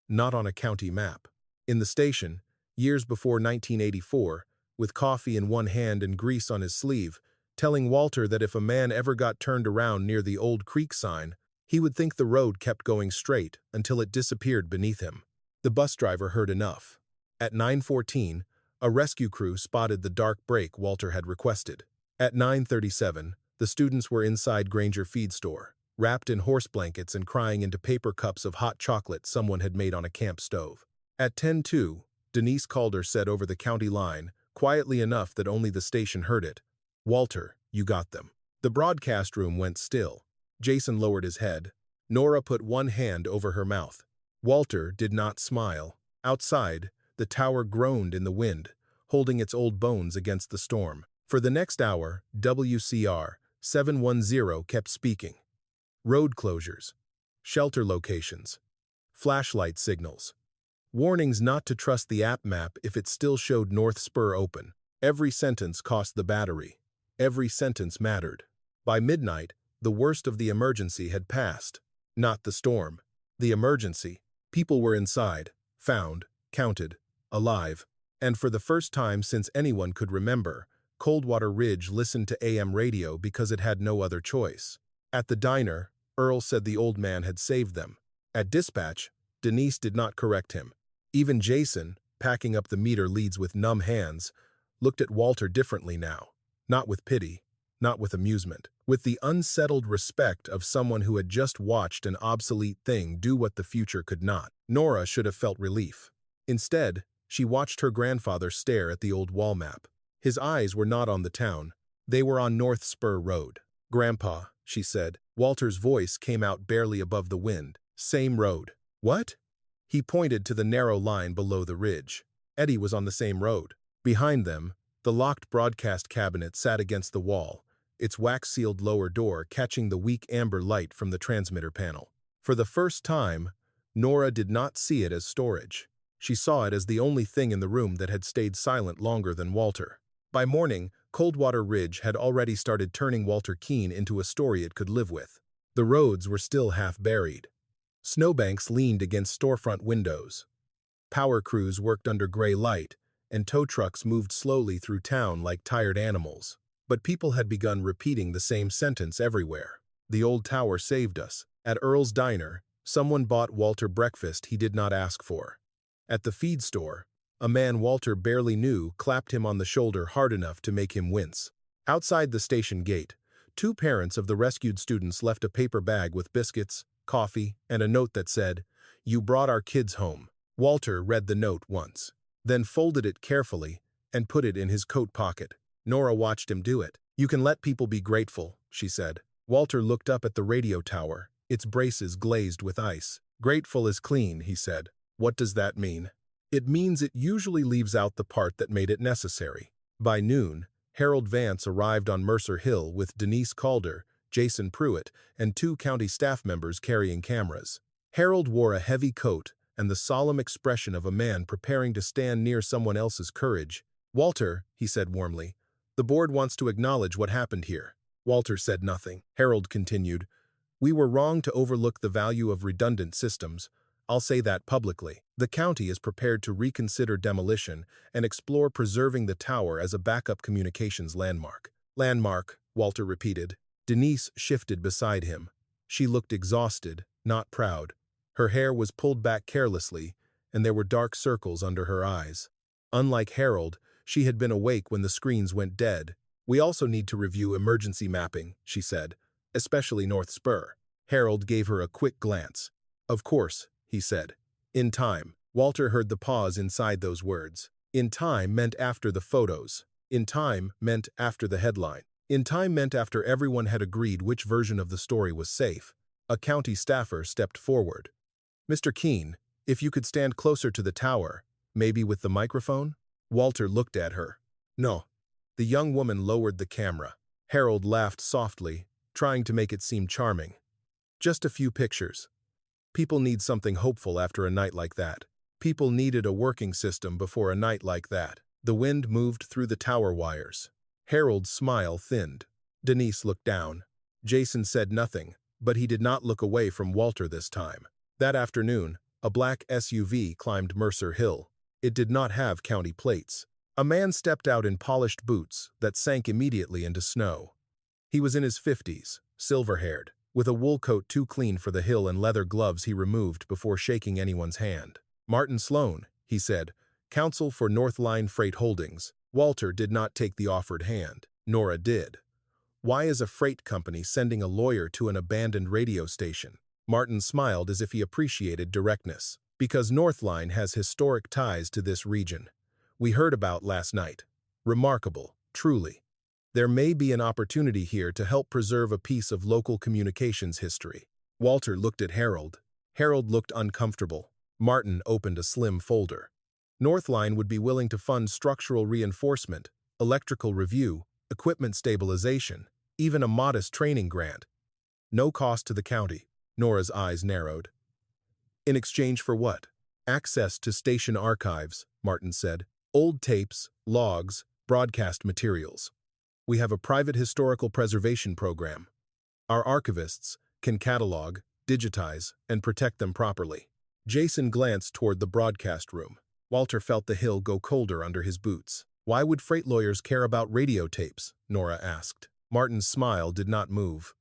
Not on a county map. In the station, years before 1984, with coffee in one hand and grease on his sleeve, telling Walter that if a man ever got turned around near the old creek sign, he would think the road kept going straight until it disappeared beneath him. The bus driver heard enough. At 9:14, a rescue crew spotted the dark break Walter had requested. At 9:37, the students were inside Granger Feed store, wrapped in horse blankets and crying into paper cups of hot chocolate someone had made on a camp stove. At 10:02, Denise Calder said over the county line, quietly enough that only the station heard it, "Walter, you got them." The broadcast room went still. Jason lowered his head. Nora put one hand over her mouth. Walter did not smile. Outside, the tower groaned in the wind, holding its old bones against the storm. For the next hour, WCR 710 kept speaking. Road closures, shelter locations, flashlight signals, warnings not to trust the app map if it still showed North Spur open. Every sentence cost the battery. Every sentence mattered. By midnight, the worst of the emergency had passed. Not the storm. The emergency. People were inside, found, counted, alive. And for the first time since anyone could remember, Coldwater Ridge listened to AM radio because it had no other choice. At the diner, Earl said the old man had saved them. At dispatch, Denise did not correct him. Even Jason, packing up the meter leads with numb hands, looked at Walter differently now. Not with pity, not with amusement, with the unsettled respect of someone who had just watched an obsolete thing do what the future could not. Nora should have felt relief. Instead, she watched her grandfather stare at the old wall map. His eyes were not on the town. They were on North Spur Road. "Grandpa," she said. Walter's voice came out barely above the wind. "Same road." "What?" He pointed to the narrow line below the ridge. Eddie was on the same road. Behind them, the locked broadcast cabinet sat against the wall, its wax-sealed lower door catching the weak amber light from the transmitter panel. For the first time, Nora did not see it as storage. She saw it as the only thing in the room that had stayed silent longer than Walter. By morning, Coldwater Ridge had already started turning Walter Keene into a story it could live with. The roads were still half buried. Snowbanks leaned against storefront windows. Power crews worked under gray light, and tow trucks moved slowly through town like tired animals. But people had begun repeating the same sentence everywhere. The old tower saved us. At Earl's diner, someone bought Walter breakfast he did not ask for. At the feed store, a man Walter barely knew clapped him on the shoulder hard enough to make him wince. Outside the station gate, two parents of the rescued students left a paper bag with biscuits, coffee, and a note that said, "You brought our kids home." Walter read the note once, then folded it carefully and put it in his coat pocket. Nora watched him do it. "You can let people be grateful," she said. Walter looked up at the radio tower, its braces glazed with ice. "Grateful is clean," he said. "What does that mean?" "It means it usually leaves out the part that made it necessary." By noon, Harold Vance arrived on Mercer Hill with Denise Calder, Jason Pruitt, and two county staff members carrying cameras. Harold wore a heavy coat and the solemn expression of a man preparing to stand near someone else's courage. "Walter," he said warmly, "the board wants to acknowledge what happened here." Walter said nothing. Harold continued, "We were wrong to overlook the value of redundant systems. I'll say that publicly. The county is prepared to reconsider demolition and explore preserving the tower as a backup communications landmark." "Landmark," Walter repeated. Denise shifted beside him. She looked exhausted, not proud. Her hair was pulled back carelessly, and there were dark circles under her eyes. Unlike Harold, she had been awake when the screens went dead. "We also need to review emergency mapping," she said, "especially North Spur." Harold gave her a quick glance. "Of course," he said. "In time." Walter heard the pause inside those words. In time meant after the photos. In time meant after the headline. In time meant after everyone had agreed which version of the story was safe. A county staffer stepped forward. "Mr. Keene, if you could stand closer to the tower, maybe with the microphone?" Walter looked at her. "No." The young woman lowered the camera. Harold laughed softly, trying to make it seem charming. "Just a few pictures. People need something hopeful after a night like that. People needed a working system before a night like that." The wind moved through the tower wires. Harold's smile thinned. Denise looked down. Jason said nothing, but he did not look away from Walter this time. That afternoon, a black SUV climbed Mercer Hill. It did not have county plates. A man stepped out in polished boots that sank immediately into snow. He was in his 50s, silver-haired, with a wool coat too clean for the hill and leather gloves he removed before shaking anyone's hand. "Martin Sloan," he said, "counsel for North Line Freight Holdings." Walter did not take the offered hand. Nora did. "Why is a freight company sending a lawyer to an abandoned radio station?" Martin smiled as if he appreciated directness. "Because Northline has historic ties to this region. We heard about last night. Remarkable, truly. There may be an opportunity here to help preserve a piece of local communications history." Walter looked at Harold. Harold looked uncomfortable. Martin opened a slim folder. "Northline would be willing to fund structural reinforcement, electrical review, equipment stabilization, even a modest training grant. No cost to the county." Nora's eyes narrowed. "In exchange for what?" "Access to station archives," Martin said. "Old tapes, logs, broadcast materials. We have a private historical preservation program. Our archivists can catalog, digitize, and protect them properly." Jason glanced toward the broadcast room. Walter felt the hill go colder under his boots. "Why would freight lawyers care about radio tapes?" Nora asked. Martin's smile did not move.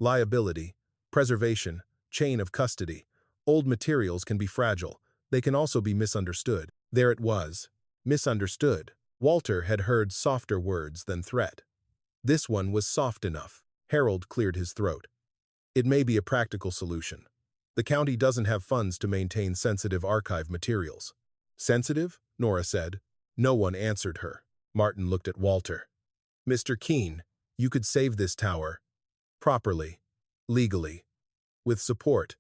"Liability, preservation, chain of custody. Old materials can be fragile. They can also be misunderstood." There it was. Misunderstood. Walter had heard softer words than threat. This one was soft enough. Harold cleared his throat. "It may be a practical solution. The county doesn't have funds to maintain sensitive archive materials." "Sensitive?" Nora said. No one answered her. Martin looked at Walter. "Mr. Keene, you could save this tower. Properly. Legally. With support.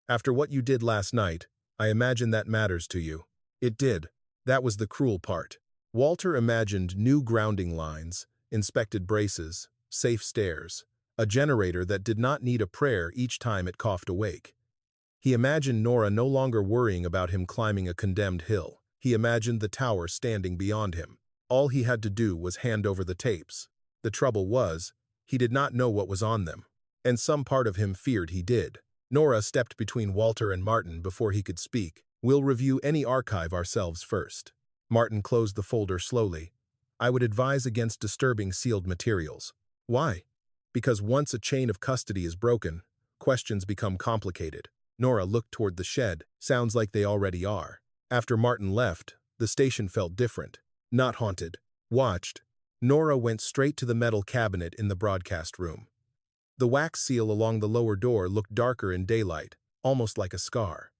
After what you did last night, I imagine that matters to you." It did. That was the cruel part. Walter imagined new grounding lines, inspected braces, safe stairs, a generator that did not need a prayer each time it coughed awake. He imagined Nora no longer worrying about him climbing a condemned hill. He imagined the tower standing beyond him. All he had to do was hand over the tapes. The trouble was, he did not know what was on them, and some part of him feared he did. Nora stepped between Walter and Martin before he could speak. "We'll review any archive ourselves first." Martin closed the folder slowly. "I would advise against disturbing sealed materials." "Why?" "Because once a chain of custody is broken, questions become complicated." Nora looked toward the shed. "Sounds like they already are." After Martin left, the station felt different. Not haunted. Watched. Nora went straight to the metal cabinet in the broadcast room. The wax seal along the lower door looked darker in daylight, almost like a scar.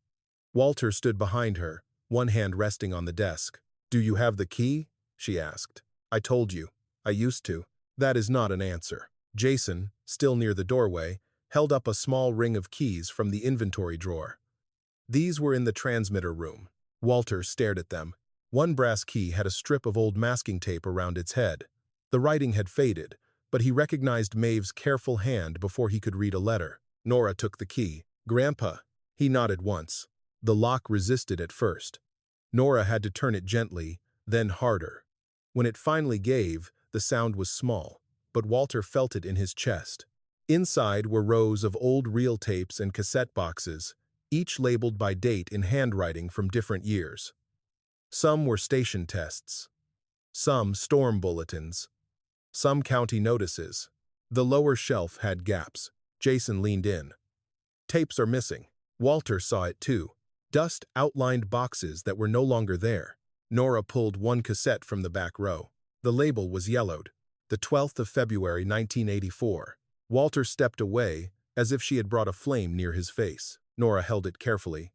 Walter stood behind her, one hand resting on the desk. "Do you have the key?" she asked. "I told you. I used to." "That is not an answer." Jason, still near the doorway, held up a small ring of keys from the inventory drawer. These were in the transmitter room. Walter stared at them. One brass key had a strip of old masking tape around its head. The writing had faded, but he recognized Maeve's careful hand before he could read a letter. Nora took the key. "Grandpa." He nodded once. The lock resisted at first. Nora had to turn it gently, then harder. When it finally gave, the sound was small, but Walter felt it in his chest. Inside were rows of old reel tapes and cassette boxes, each labeled by date in handwriting from different years. Some were station tests, some storm bulletins, some county notices. The lower shelf had gaps. Jason leaned in. Tapes are missing. Walter saw it too. Dust outlined boxes that were no longer there. Nora pulled one cassette from the back row. The label was yellowed. The 12th of February, 1984. Walter stepped away, as if she had brought a flame near his face. Nora held it carefully.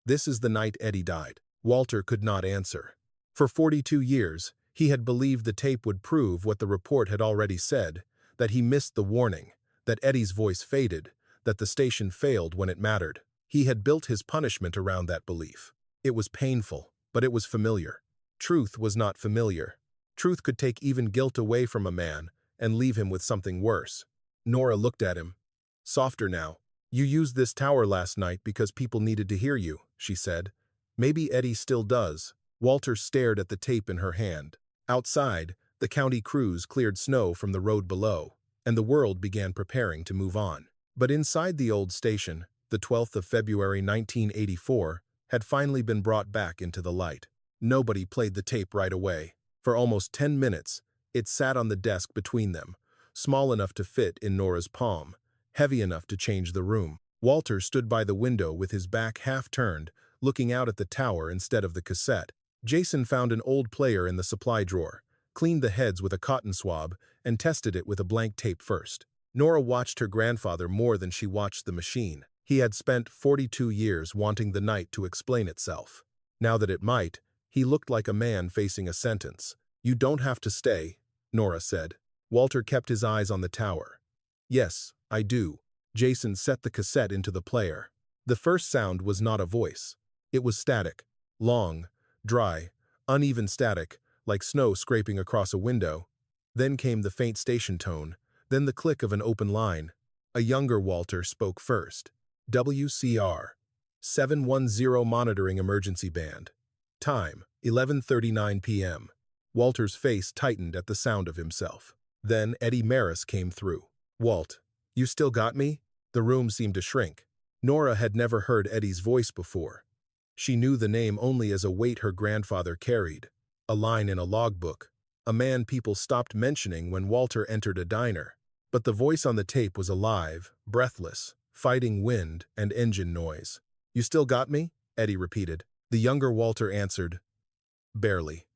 This is the night Eddie died. Walter could not answer. For 42 years, he had believed the tape would prove what the report had already said, that he missed the warning, that Eddie's voice faded, that the station failed when it mattered. He had built his punishment around that belief. It was painful, but it was familiar. Truth was not familiar. Truth could take even guilt away from a man and leave him with something worse. Nora looked at him. Softer now. You used this tower last night because people needed to hear you, she said. Maybe Eddie still does. Walter stared at the tape in her hand. Outside, the county crews cleared snow from the road below, and the world began preparing to move on. But inside the old station, the 12th of February 1984 had finally been brought back into the light. Nobody played the tape right away. For almost 10 minutes, it sat on the desk between them, small enough to fit in Nora's palm, heavy enough to change the room. Walter stood by the window with his back half-turned, looking out at the tower instead of the cassette. Jason found an old player in the supply drawer, cleaned the heads with a cotton swab, and tested it with a blank tape first. Nora watched her grandfather more than she watched the machine. He had spent 42 years wanting the night to explain itself. Now that it might, he looked like a man facing a sentence. You don't have to stay, Nora said. Walter kept his eyes on the tower. Yes, I do. Jason set the cassette into the player. The first sound was not a voice. It was static. Long, dry, uneven static, like snow scraping across a window. Then came the faint station tone, then the click of an open line. A younger Walter spoke first. WCR. 710 monitoring emergency band. Time, 11:39 p.m. Walter's face tightened at the sound of himself. Then Eddie Maris came through. Walt, you still got me? The room seemed to shrink. Nora had never heard Eddie's voice before. She knew the name only as a weight her grandfather carried, a line in a logbook, a man people stopped mentioning when Walter entered a diner. But the voice on the tape was alive, breathless, fighting wind and engine noise. You still got me? Eddie repeated. The younger Walter answered, barely.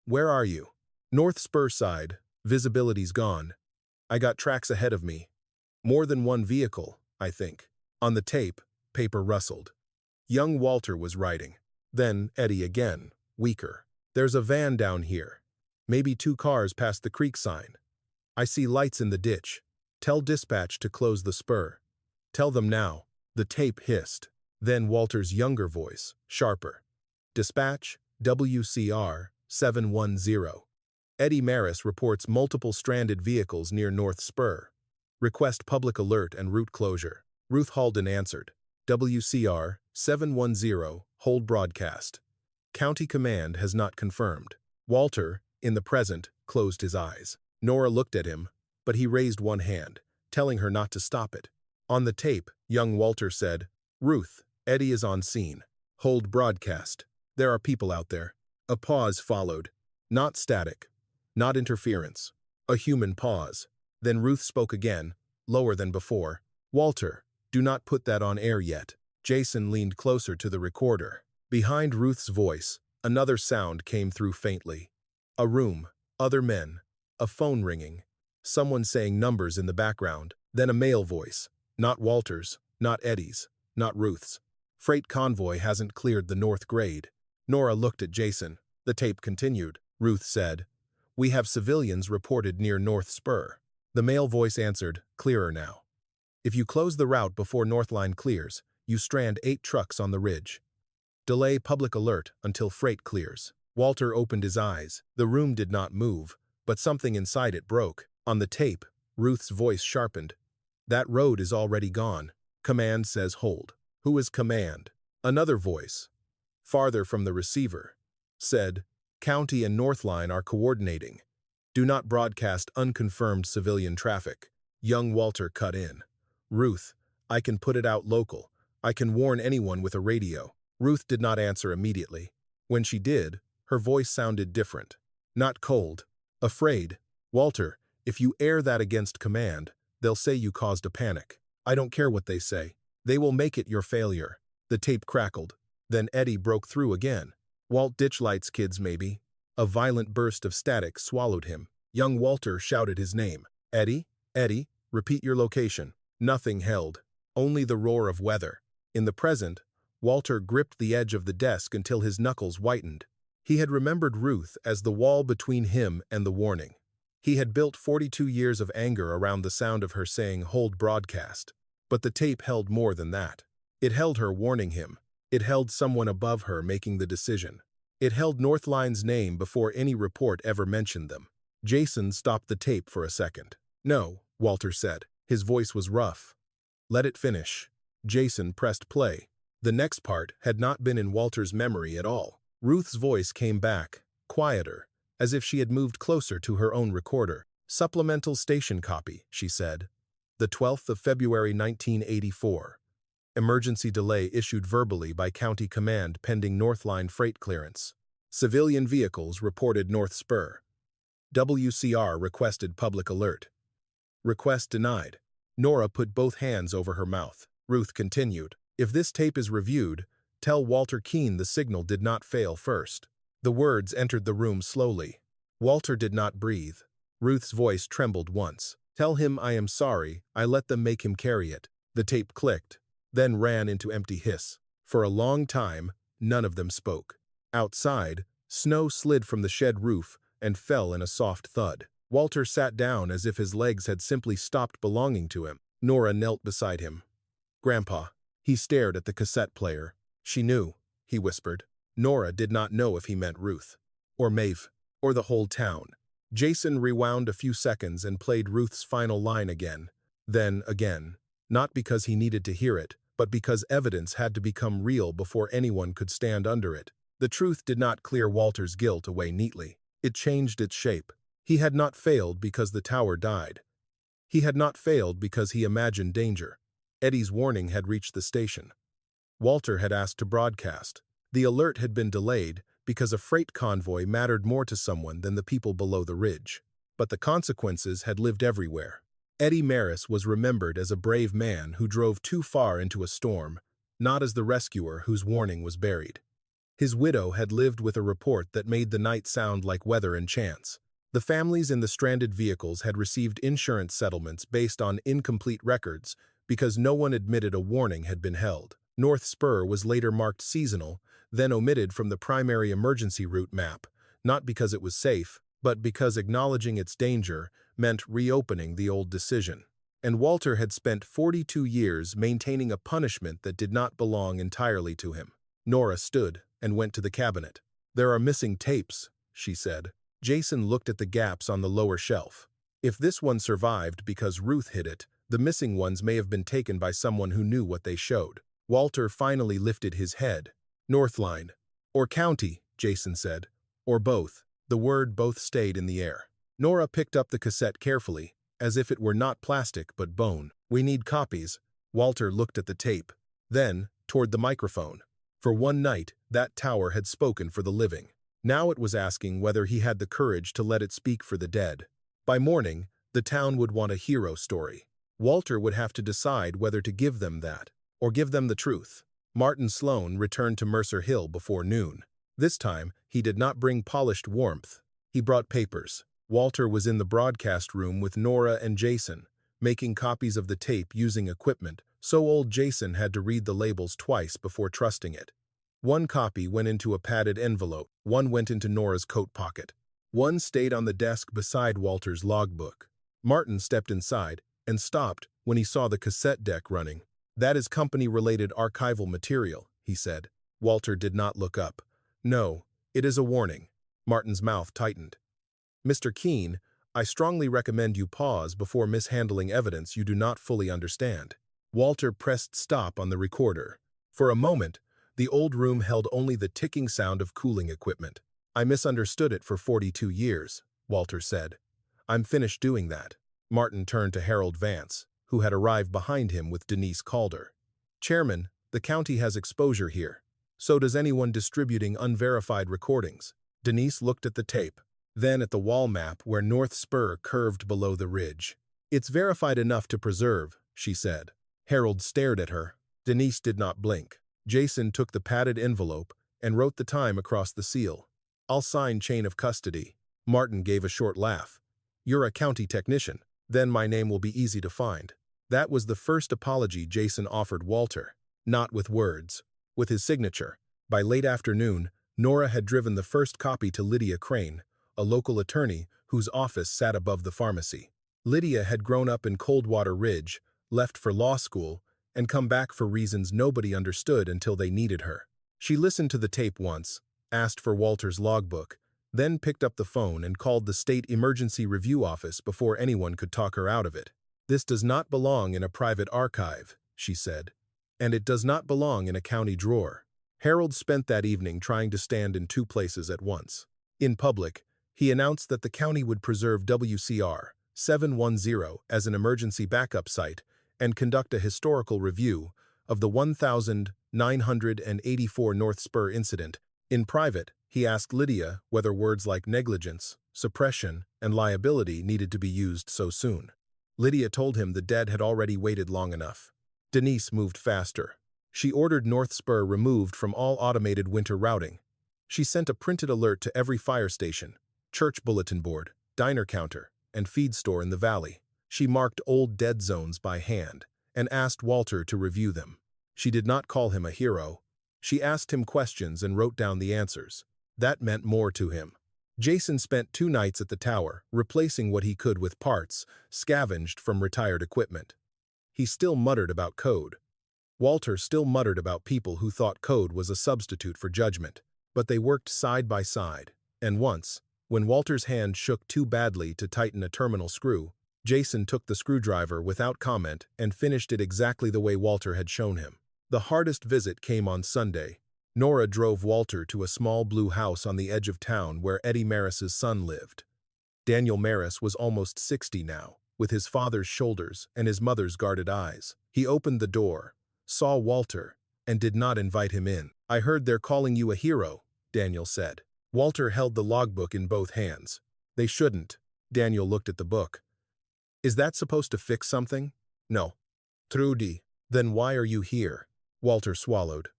Where are you? North Spur side, visibility's gone. I got tracks ahead of me. More than one vehicle, I think. On the tape, paper rustled. Young Walter was writing. Then Eddie again, weaker. There's a van down here. Maybe 2 cars past the creek sign. I see lights in the ditch. Tell dispatch to close the spur. Tell them now. The tape hissed. Then Walter's younger voice, sharper. Dispatch, WCR, 710. Eddie Maris reports multiple stranded vehicles near North Spur. Request public alert and route closure. Ruth Halden answered. WCR, 710, hold broadcast. County command has not confirmed. Walter, in the present, closed his eyes. Nora looked at him, but he raised one hand, telling her not to stop it. On the tape, young Walter said, Ruth, Eddie is on scene. Hold broadcast. There are people out there. A pause followed. Not static. Not interference. A human pause. Then Ruth spoke again, lower than before. Walter, do not put that on air yet. Jason leaned closer to the recorder. Behind Ruth's voice, another sound came through faintly. A room, other men, a phone ringing, someone saying numbers in the background, then a male voice. Not Walter's, not Eddie's, not Ruth's. Freight convoy hasn't cleared the north grade. Nora looked at Jason. The tape continued. Ruth said, We have civilians reported near North Spur. The male voice answered, clearer now. If you close the route before Northline clears, you strand 8 trucks on the ridge. Delay public alert until freight clears. Walter opened his eyes. The room did not move, but something inside it broke. On the tape, Ruth's voice sharpened. That road is already gone. Command says hold. Who is command? Another voice, farther from the receiver, said, County and Northline are coordinating. Do not broadcast unconfirmed civilian traffic. Young Walter cut in. Ruth, I can put it out local. I can warn anyone with a radio. Ruth did not answer immediately. When she did, her voice sounded different. Not cold. Afraid. Walter, If you air that against command, they'll say you caused a panic. I don't care what they say. They will make it your failure." The tape crackled. Then Eddie broke through again. "Walt Ditchlight's kids, maybe." A violent burst of static swallowed him. Young Walter shouted his name. "Eddie? Eddie? Repeat your location." Nothing held. Only the roar of weather. In the present, Walter gripped the edge of the desk until his knuckles whitened. He had remembered Ruth as the wall between him and the warning. He had built 42 years of anger around the sound of her saying, "Hold broadcast." But the tape held more than that. It held her warning him. It held someone above her making the decision. It held Northline's name before any report ever mentioned them. Jason stopped the tape for a second. "No," Walter said. His voice was rough. "Let it finish." Jason pressed play. The next part had not been in Walter's memory at all. Ruth's voice came back, quieter, as if she had moved closer to her own recorder. "Supplemental station copy," she said. "The 12th of February 1984. Emergency delay issued verbally by County Command pending Northline freight clearance. Civilian vehicles reported North Spur. WCR requested public alert. Request denied." Nora put both hands over her mouth. Ruth continued, "If this tape is reviewed, tell Walter Keene the signal did not fail first." The words entered the room slowly. Walter did not breathe. Ruth's voice trembled once. "Tell him I am sorry, I let them make him carry it." The tape clicked, then ran into empty hiss. For a long time, none of them spoke. Outside, snow slid from the shed roof and fell in a soft thud. Walter sat down as if his legs had simply stopped belonging to him. Nora knelt beside him. "Grandpa." He stared at the cassette player. "She knew," he whispered. Nora did not know if he meant Ruth, or Maeve, or the whole town. Jason rewound a few seconds and played Ruth's final line again, then again, not because he needed to hear it, but because evidence had to become real before anyone could stand under it. The truth did not clear Walter's guilt away neatly. It changed its shape. He had not failed because the tower died. He had not failed because he imagined danger. Eddie's warning had reached the station. Walter had asked to broadcast. The alert had been delayed because a freight convoy mattered more to someone than the people below the ridge. But the consequences had lived everywhere. Eddie Maris was remembered as a brave man who drove too far into a storm, not as the rescuer whose warning was buried. His widow had lived with a report that made the night sound like weather and chance. The families in the stranded vehicles had received insurance settlements based on incomplete records because no one admitted a warning had been held. North Spur was later marked seasonal, then omitted from the primary emergency route map, not because it was safe, but because acknowledging its danger meant reopening the old decision. And Walter had spent 42 years maintaining a punishment that did not belong entirely to him. Nora stood and went to the cabinet. "There are missing tapes," she said. Jason looked at the gaps on the lower shelf. If this one survived because Ruth hid it, the missing ones may have been taken by someone who knew what they showed. Walter finally lifted his head. "Northline. Or county," Jason said. "Or both." The word both stayed in the air. Nora picked up the cassette carefully, as if it were not plastic but bone. "We need copies." Walter looked at the tape, then toward the microphone. For one night, that tower had spoken for the living. Now it was asking whether he had the courage to let it speak for the dead. By morning, the town would want a hero story. Walter would have to decide whether to give them that, or give them the truth. Martin Sloan returned to Mercer Hill before noon. This time, he did not bring polished warmth. He brought papers. Walter was in the broadcast room with Nora and Jason, making copies of the tape using equipment so old Jason had to read the labels twice before trusting it. One copy went into a padded envelope, one went into Nora's coat pocket. One stayed on the desk beside Walter's logbook. Martin stepped inside and stopped when he saw the cassette deck running. "That is company-related archival material," he said. Walter did not look up. "No, it is a warning." Martin's mouth tightened. "Mr. Keene, I strongly recommend you pause before mishandling evidence you do not fully understand." Walter pressed stop on the recorder. For a moment, the old room held only the ticking sound of cooling equipment. "I misunderstood it for 42 years, Walter said. "I'm finished doing that." Martin turned to Harold Vance, who had arrived behind him with Denise Calder. "Chairman, the county has exposure here. So does anyone distributing unverified recordings." Denise looked at the tape. Then at the wall map where North Spur curved below the ridge. "It's verified enough to preserve," she said. Harold stared at her. Denise did not blink. Jason took the padded envelope and wrote the time across the seal. "I'll sign chain of custody." Martin gave a short laugh. "You're a county technician. Then my name will be easy to find." That was the first apology Jason offered Walter. Not with words, with his signature. By late afternoon, Nora had driven the first copy to Lydia Crane, a local attorney whose office sat above the pharmacy. Lydia had grown up in Coldwater Ridge, left for law school, and come back for reasons nobody understood until they needed her. She listened to the tape once, asked for Walter's logbook, then picked up the phone and called the State Emergency Review Office before anyone could talk her out of it. "This does not belong in a private archive," she said, "and it does not belong in a county drawer." Harold spent that evening trying to stand in two places at once. In public, he announced that the county would preserve WCR 710 as an emergency backup site and conduct a historical review of the 1984 North Spur incident. In private, he asked Lydia whether words like negligence, suppression, and liability needed to be used so soon. Lydia told him the dead had already waited long enough. Denise moved faster. She ordered North Spur removed from all automated winter routing. She sent a printed alert to every fire station, church bulletin board, diner counter, and feed store in the valley. She marked old dead zones by hand and asked Walter to review them. She did not call him a hero. She asked him questions and wrote down the answers. That meant more to him. Jason spent 2 nights at the tower, replacing what he could with parts scavenged from retired equipment. He still muttered about code. Walter still muttered about people who thought code was a substitute for judgment. But they worked side by side, and once, when Walter's hand shook too badly to tighten a terminal screw, Jason took the screwdriver without comment and finished it exactly the way Walter had shown him. The hardest visit came on Sunday. Nora drove Walter to a small blue house on the edge of town where Eddie Maris's son lived. Daniel Maris was almost 60 now, with his father's shoulders and his mother's guarded eyes. He opened the door, saw Walter, and did not invite him in. "I heard they're calling you a hero," Daniel said. Walter held the logbook in both hands. "They shouldn't." Daniel looked at the book. "Is that supposed to fix something?" "No." "Trudy, then why are you here?" Walter swallowed.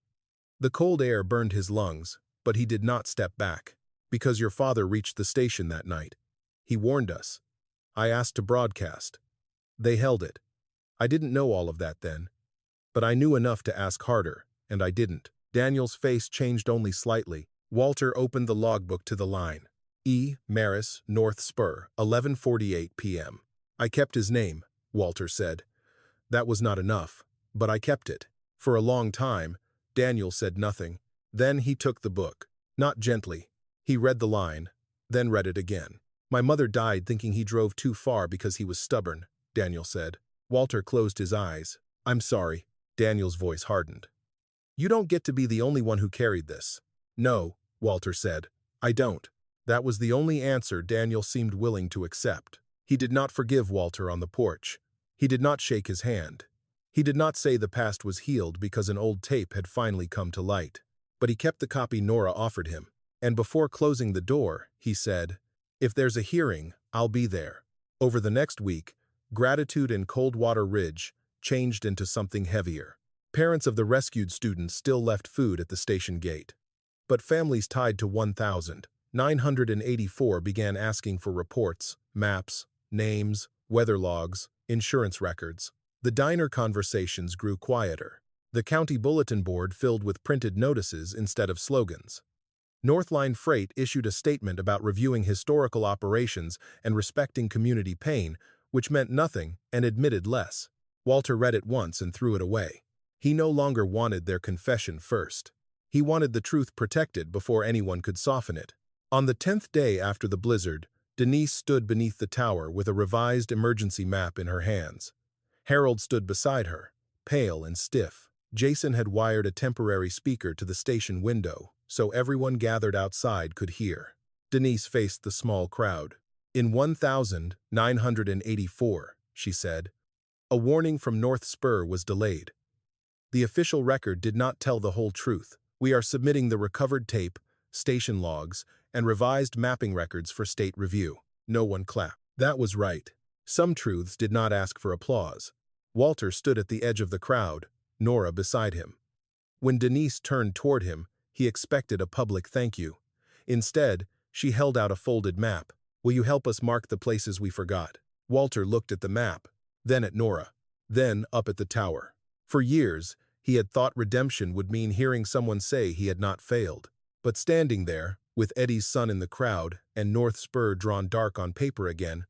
The cold air burned his lungs, but he did not step back. "Because your father reached the station that night. He warned us. I asked to broadcast. They held it. I didn't know all of that then. But I knew enough to ask harder, and I didn't." Daniel's face changed only slightly. Walter opened the logbook to the line. E. Maris, North Spur, 11:48 p.m. "I kept his name," Walter said. "That was not enough, but I kept it." For a long time, Daniel said nothing. Then he took the book. Not gently. He read the line, then read it again. "My mother died thinking he drove too far because he was stubborn," Daniel said. Walter closed his eyes. "I'm sorry." Daniel's voice hardened. "You don't get to be the only one who carried this." "No," Walter said. "I don't." That was the only answer Daniel seemed willing to accept. He did not forgive Walter on the porch. He did not shake his hand. He did not say the past was healed because an old tape had finally come to light. But he kept the copy Nora offered him. And before closing the door, he said, "If there's a hearing, I'll be there." Over the next week, gratitude in Coldwater Ridge changed into something heavier. Parents of the rescued students still left food at the station gate. But families tied to 1984 began asking for reports, maps, names, weather logs, insurance records. The diner conversations grew quieter. The county bulletin board filled with printed notices instead of slogans. Northline Freight issued a statement about reviewing historical operations and respecting community pain, which meant nothing and admitted less. Walter read it once and threw it away. He no longer wanted their confession first. He wanted the truth protected before anyone could soften it. On the 10th day after the blizzard, Denise stood beneath the tower with a revised emergency map in her hands. Harold stood beside her, pale and stiff. Jason had wired a temporary speaker to the station window, so everyone gathered outside could hear. Denise faced the small crowd. "In 1984, she said, "a warning from North Spur was delayed. The official record did not tell the whole truth. We are submitting the recovered tape, station logs, and revised mapping records for state review. No one clapped. That was right. Some truths did not ask for applause. Walter stood at the edge of the crowd, Nora beside him. When Denise turned toward him, he expected a public thank you. Instead, she held out a folded map. "Will you help us mark the places we forgot?" Walter looked at the map, then at Nora, then up at the tower. For years, he had thought redemption would mean hearing someone say he had not failed. But standing there, with Eddie's son in the crowd and North Spur drawn dark on paper again,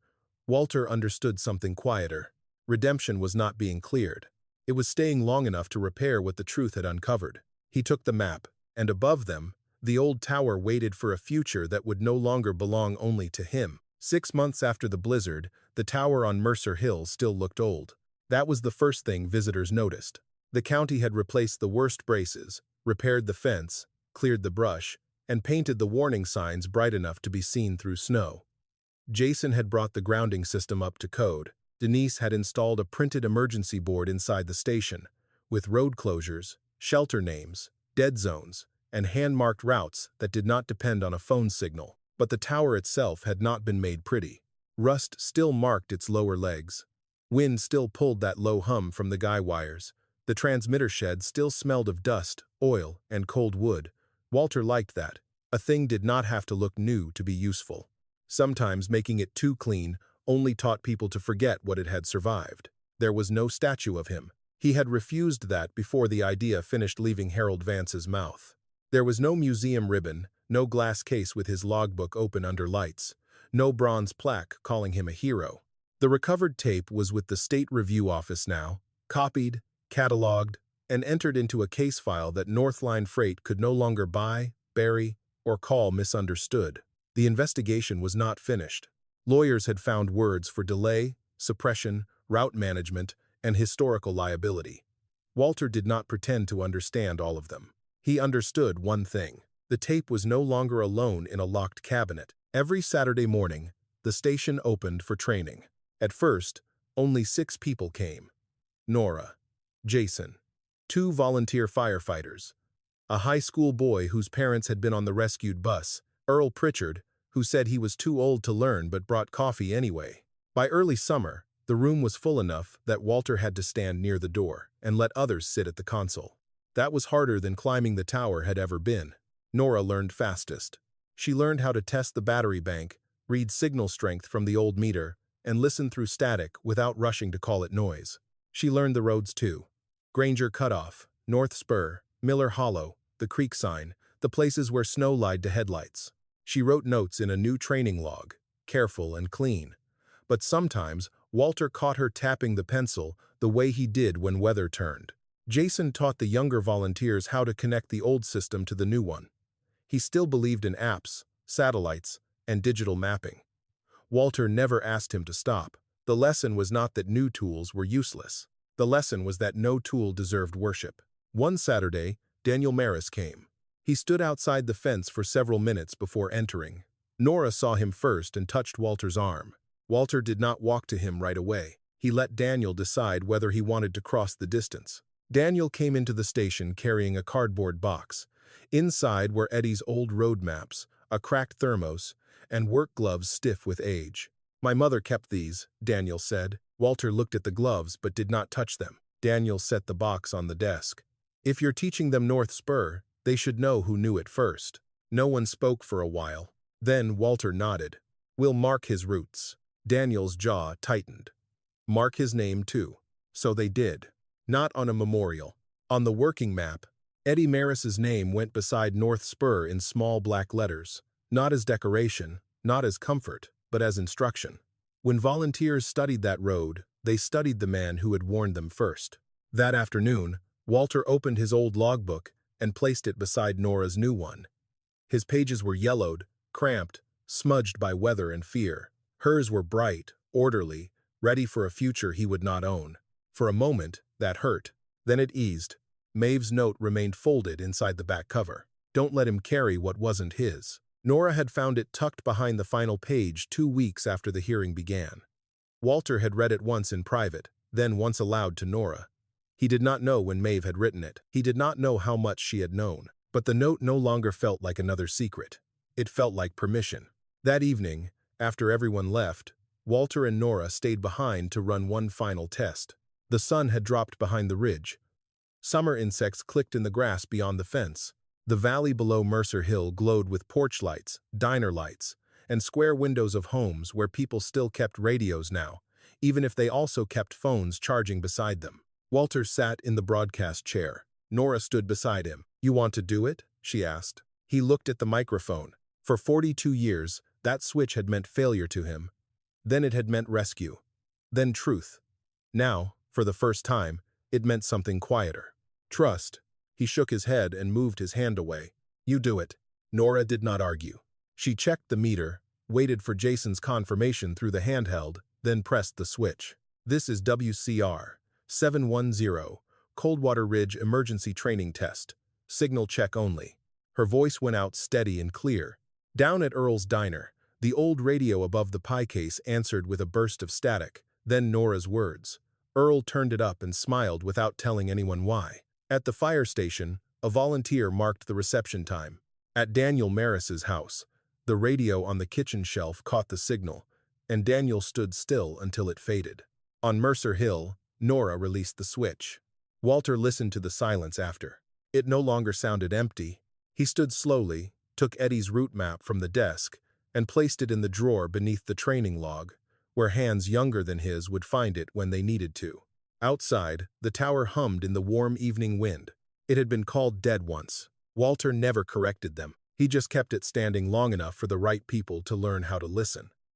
Walter understood something quieter. Redemption was not being cleared. It was staying long enough to repair what the truth had uncovered. He took the map, and above them, the old tower waited for a future that would no longer belong only to him. 6 months after the blizzard, the tower on Mercer Hill still looked old. That was the first thing visitors noticed. The county had replaced the worst braces, repaired the fence, cleared the brush, and painted the warning signs bright enough to be seen through snow. Jason had brought the grounding system up to code. Denise had installed a printed emergency board inside the station, with road closures, shelter names, dead zones, and hand-marked routes that did not depend on a phone signal. But the tower itself had not been made pretty. Rust still marked its lower legs. Wind still pulled that low hum from the guy wires. The transmitter shed still smelled of dust, oil, and cold wood. Walter liked that. A thing did not have to look new to be useful. Sometimes making it too clean only taught people to forget what it had survived. There was no statue of him. He had refused that before the idea finished leaving Harold Vance's mouth. There was no museum ribbon, no glass case with his logbook open under lights, no bronze plaque calling him a hero. The recovered tape was with the State Review Office now, copied, cataloged, and entered into a case file that Northline Freight could no longer buy, bury, or call misunderstood. The investigation was not finished. Lawyers had found words for delay, suppression, route management, and historical liability. Walter did not pretend to understand all of them. He understood one thing. The tape was no longer alone in a locked cabinet. Every Saturday morning, the station opened for training. At first, only 6 people came. Nora, Jason, 2 volunteer firefighters, a high school boy whose parents had been on the rescued bus, Earl Pritchard, who said he was too old to learn but brought coffee anyway. By early summer, the room was full enough that Walter had to stand near the door and let others sit at the console. That was harder than climbing the tower had ever been. Nora learned fastest. She learned how to test the battery bank, read signal strength from the old meter, and listen through static without rushing to call it noise. She learned the roads too. Granger Cutoff, North Spur, Miller Hollow, the creek sign, the places where snow lied to headlights. She wrote notes in a new training log, careful and clean. But sometimes, Walter caught her tapping the pencil the way he did when weather turned. Jason taught the younger volunteers how to connect the old system to the new one. He still believed in apps, satellites, and digital mapping. Walter never asked him to stop. The lesson was not that new tools were useless. The lesson was that no tool deserved worship. One Saturday, Daniel Maris came. He stood outside the fence for several minutes before entering. Nora saw him first and touched Walter's arm. Walter did not walk to him right away. He let Daniel decide whether he wanted to cross the distance. Daniel came into the station carrying a cardboard box. Inside were Eddie's old road maps, a cracked thermos, and work gloves stiff with age. "My mother kept these," Daniel said. Walter looked at the gloves but did not touch them. Daniel set the box on the desk. "If you're teaching them North Spur, they should know who knew it first." No one spoke for a while. Then Walter nodded. "We'll mark his roots." Daniel's jaw tightened. Mark his name too. So they did. Not on a memorial. On the working map, Eddie Maris's name went beside North Spur in small black letters. Not as decoration, not as comfort, but as instruction. When volunteers studied that road, they studied the man who had warned them first. That afternoon, Walter opened his old logbook and placed it beside Nora's new one. His pages were yellowed, cramped, smudged by weather and fear. Hers were bright, orderly, ready for a future he would not own. For a moment, that hurt. Then it eased. Maeve's note remained folded inside the back cover. Don't let him carry what wasn't his. Nora had found it tucked behind the final page 2 weeks after the hearing began. Walter had read it once in private, then once aloud to Nora. He did not know when Maeve had written it. He did not know how much she had known. But the note no longer felt like another secret. It felt like permission. That evening, after everyone left, Walter and Nora stayed behind to run one final test. The sun had dropped behind the ridge. Summer insects clicked in the grass beyond the fence. The valley below Mercer Hill glowed with porch lights, diner lights, and square windows of homes where people still kept radios now, even if they also kept phones charging beside them. Walter sat in the broadcast chair. Nora stood beside him. "You want to do it?" she asked. He looked at the microphone. For 42 years, that switch had meant failure to him. Then it had meant rescue. Then truth. Now, for the first time, it meant something quieter. Trust. He shook his head and moved his hand away. "You do it." Nora did not argue. She checked the meter, waited for Jason's confirmation through the handheld, then pressed the switch. "This is WCR 710, Coldwater Ridge Emergency Training Test. Signal check only." Her voice went out steady and clear. Down at Earl's diner, the old radio above the pie case answered with a burst of static, then Nora's words. Earl turned it up and smiled without telling anyone why. At the fire station, a volunteer marked the reception time. At Daniel Maris's house, the radio on the kitchen shelf caught the signal, and Daniel stood still until it faded. On Mercer Hill, Nora released the switch. Walter listened to the silence after. It no longer sounded empty. He stood slowly, took Eddie's route map from the desk, and placed it in the drawer beneath the training log, where hands younger than his would find it when they needed to. Outside, the tower hummed in the warm evening wind. It had been called dead once. Walter never corrected them. He just kept it standing long enough for the right people to learn how to listen.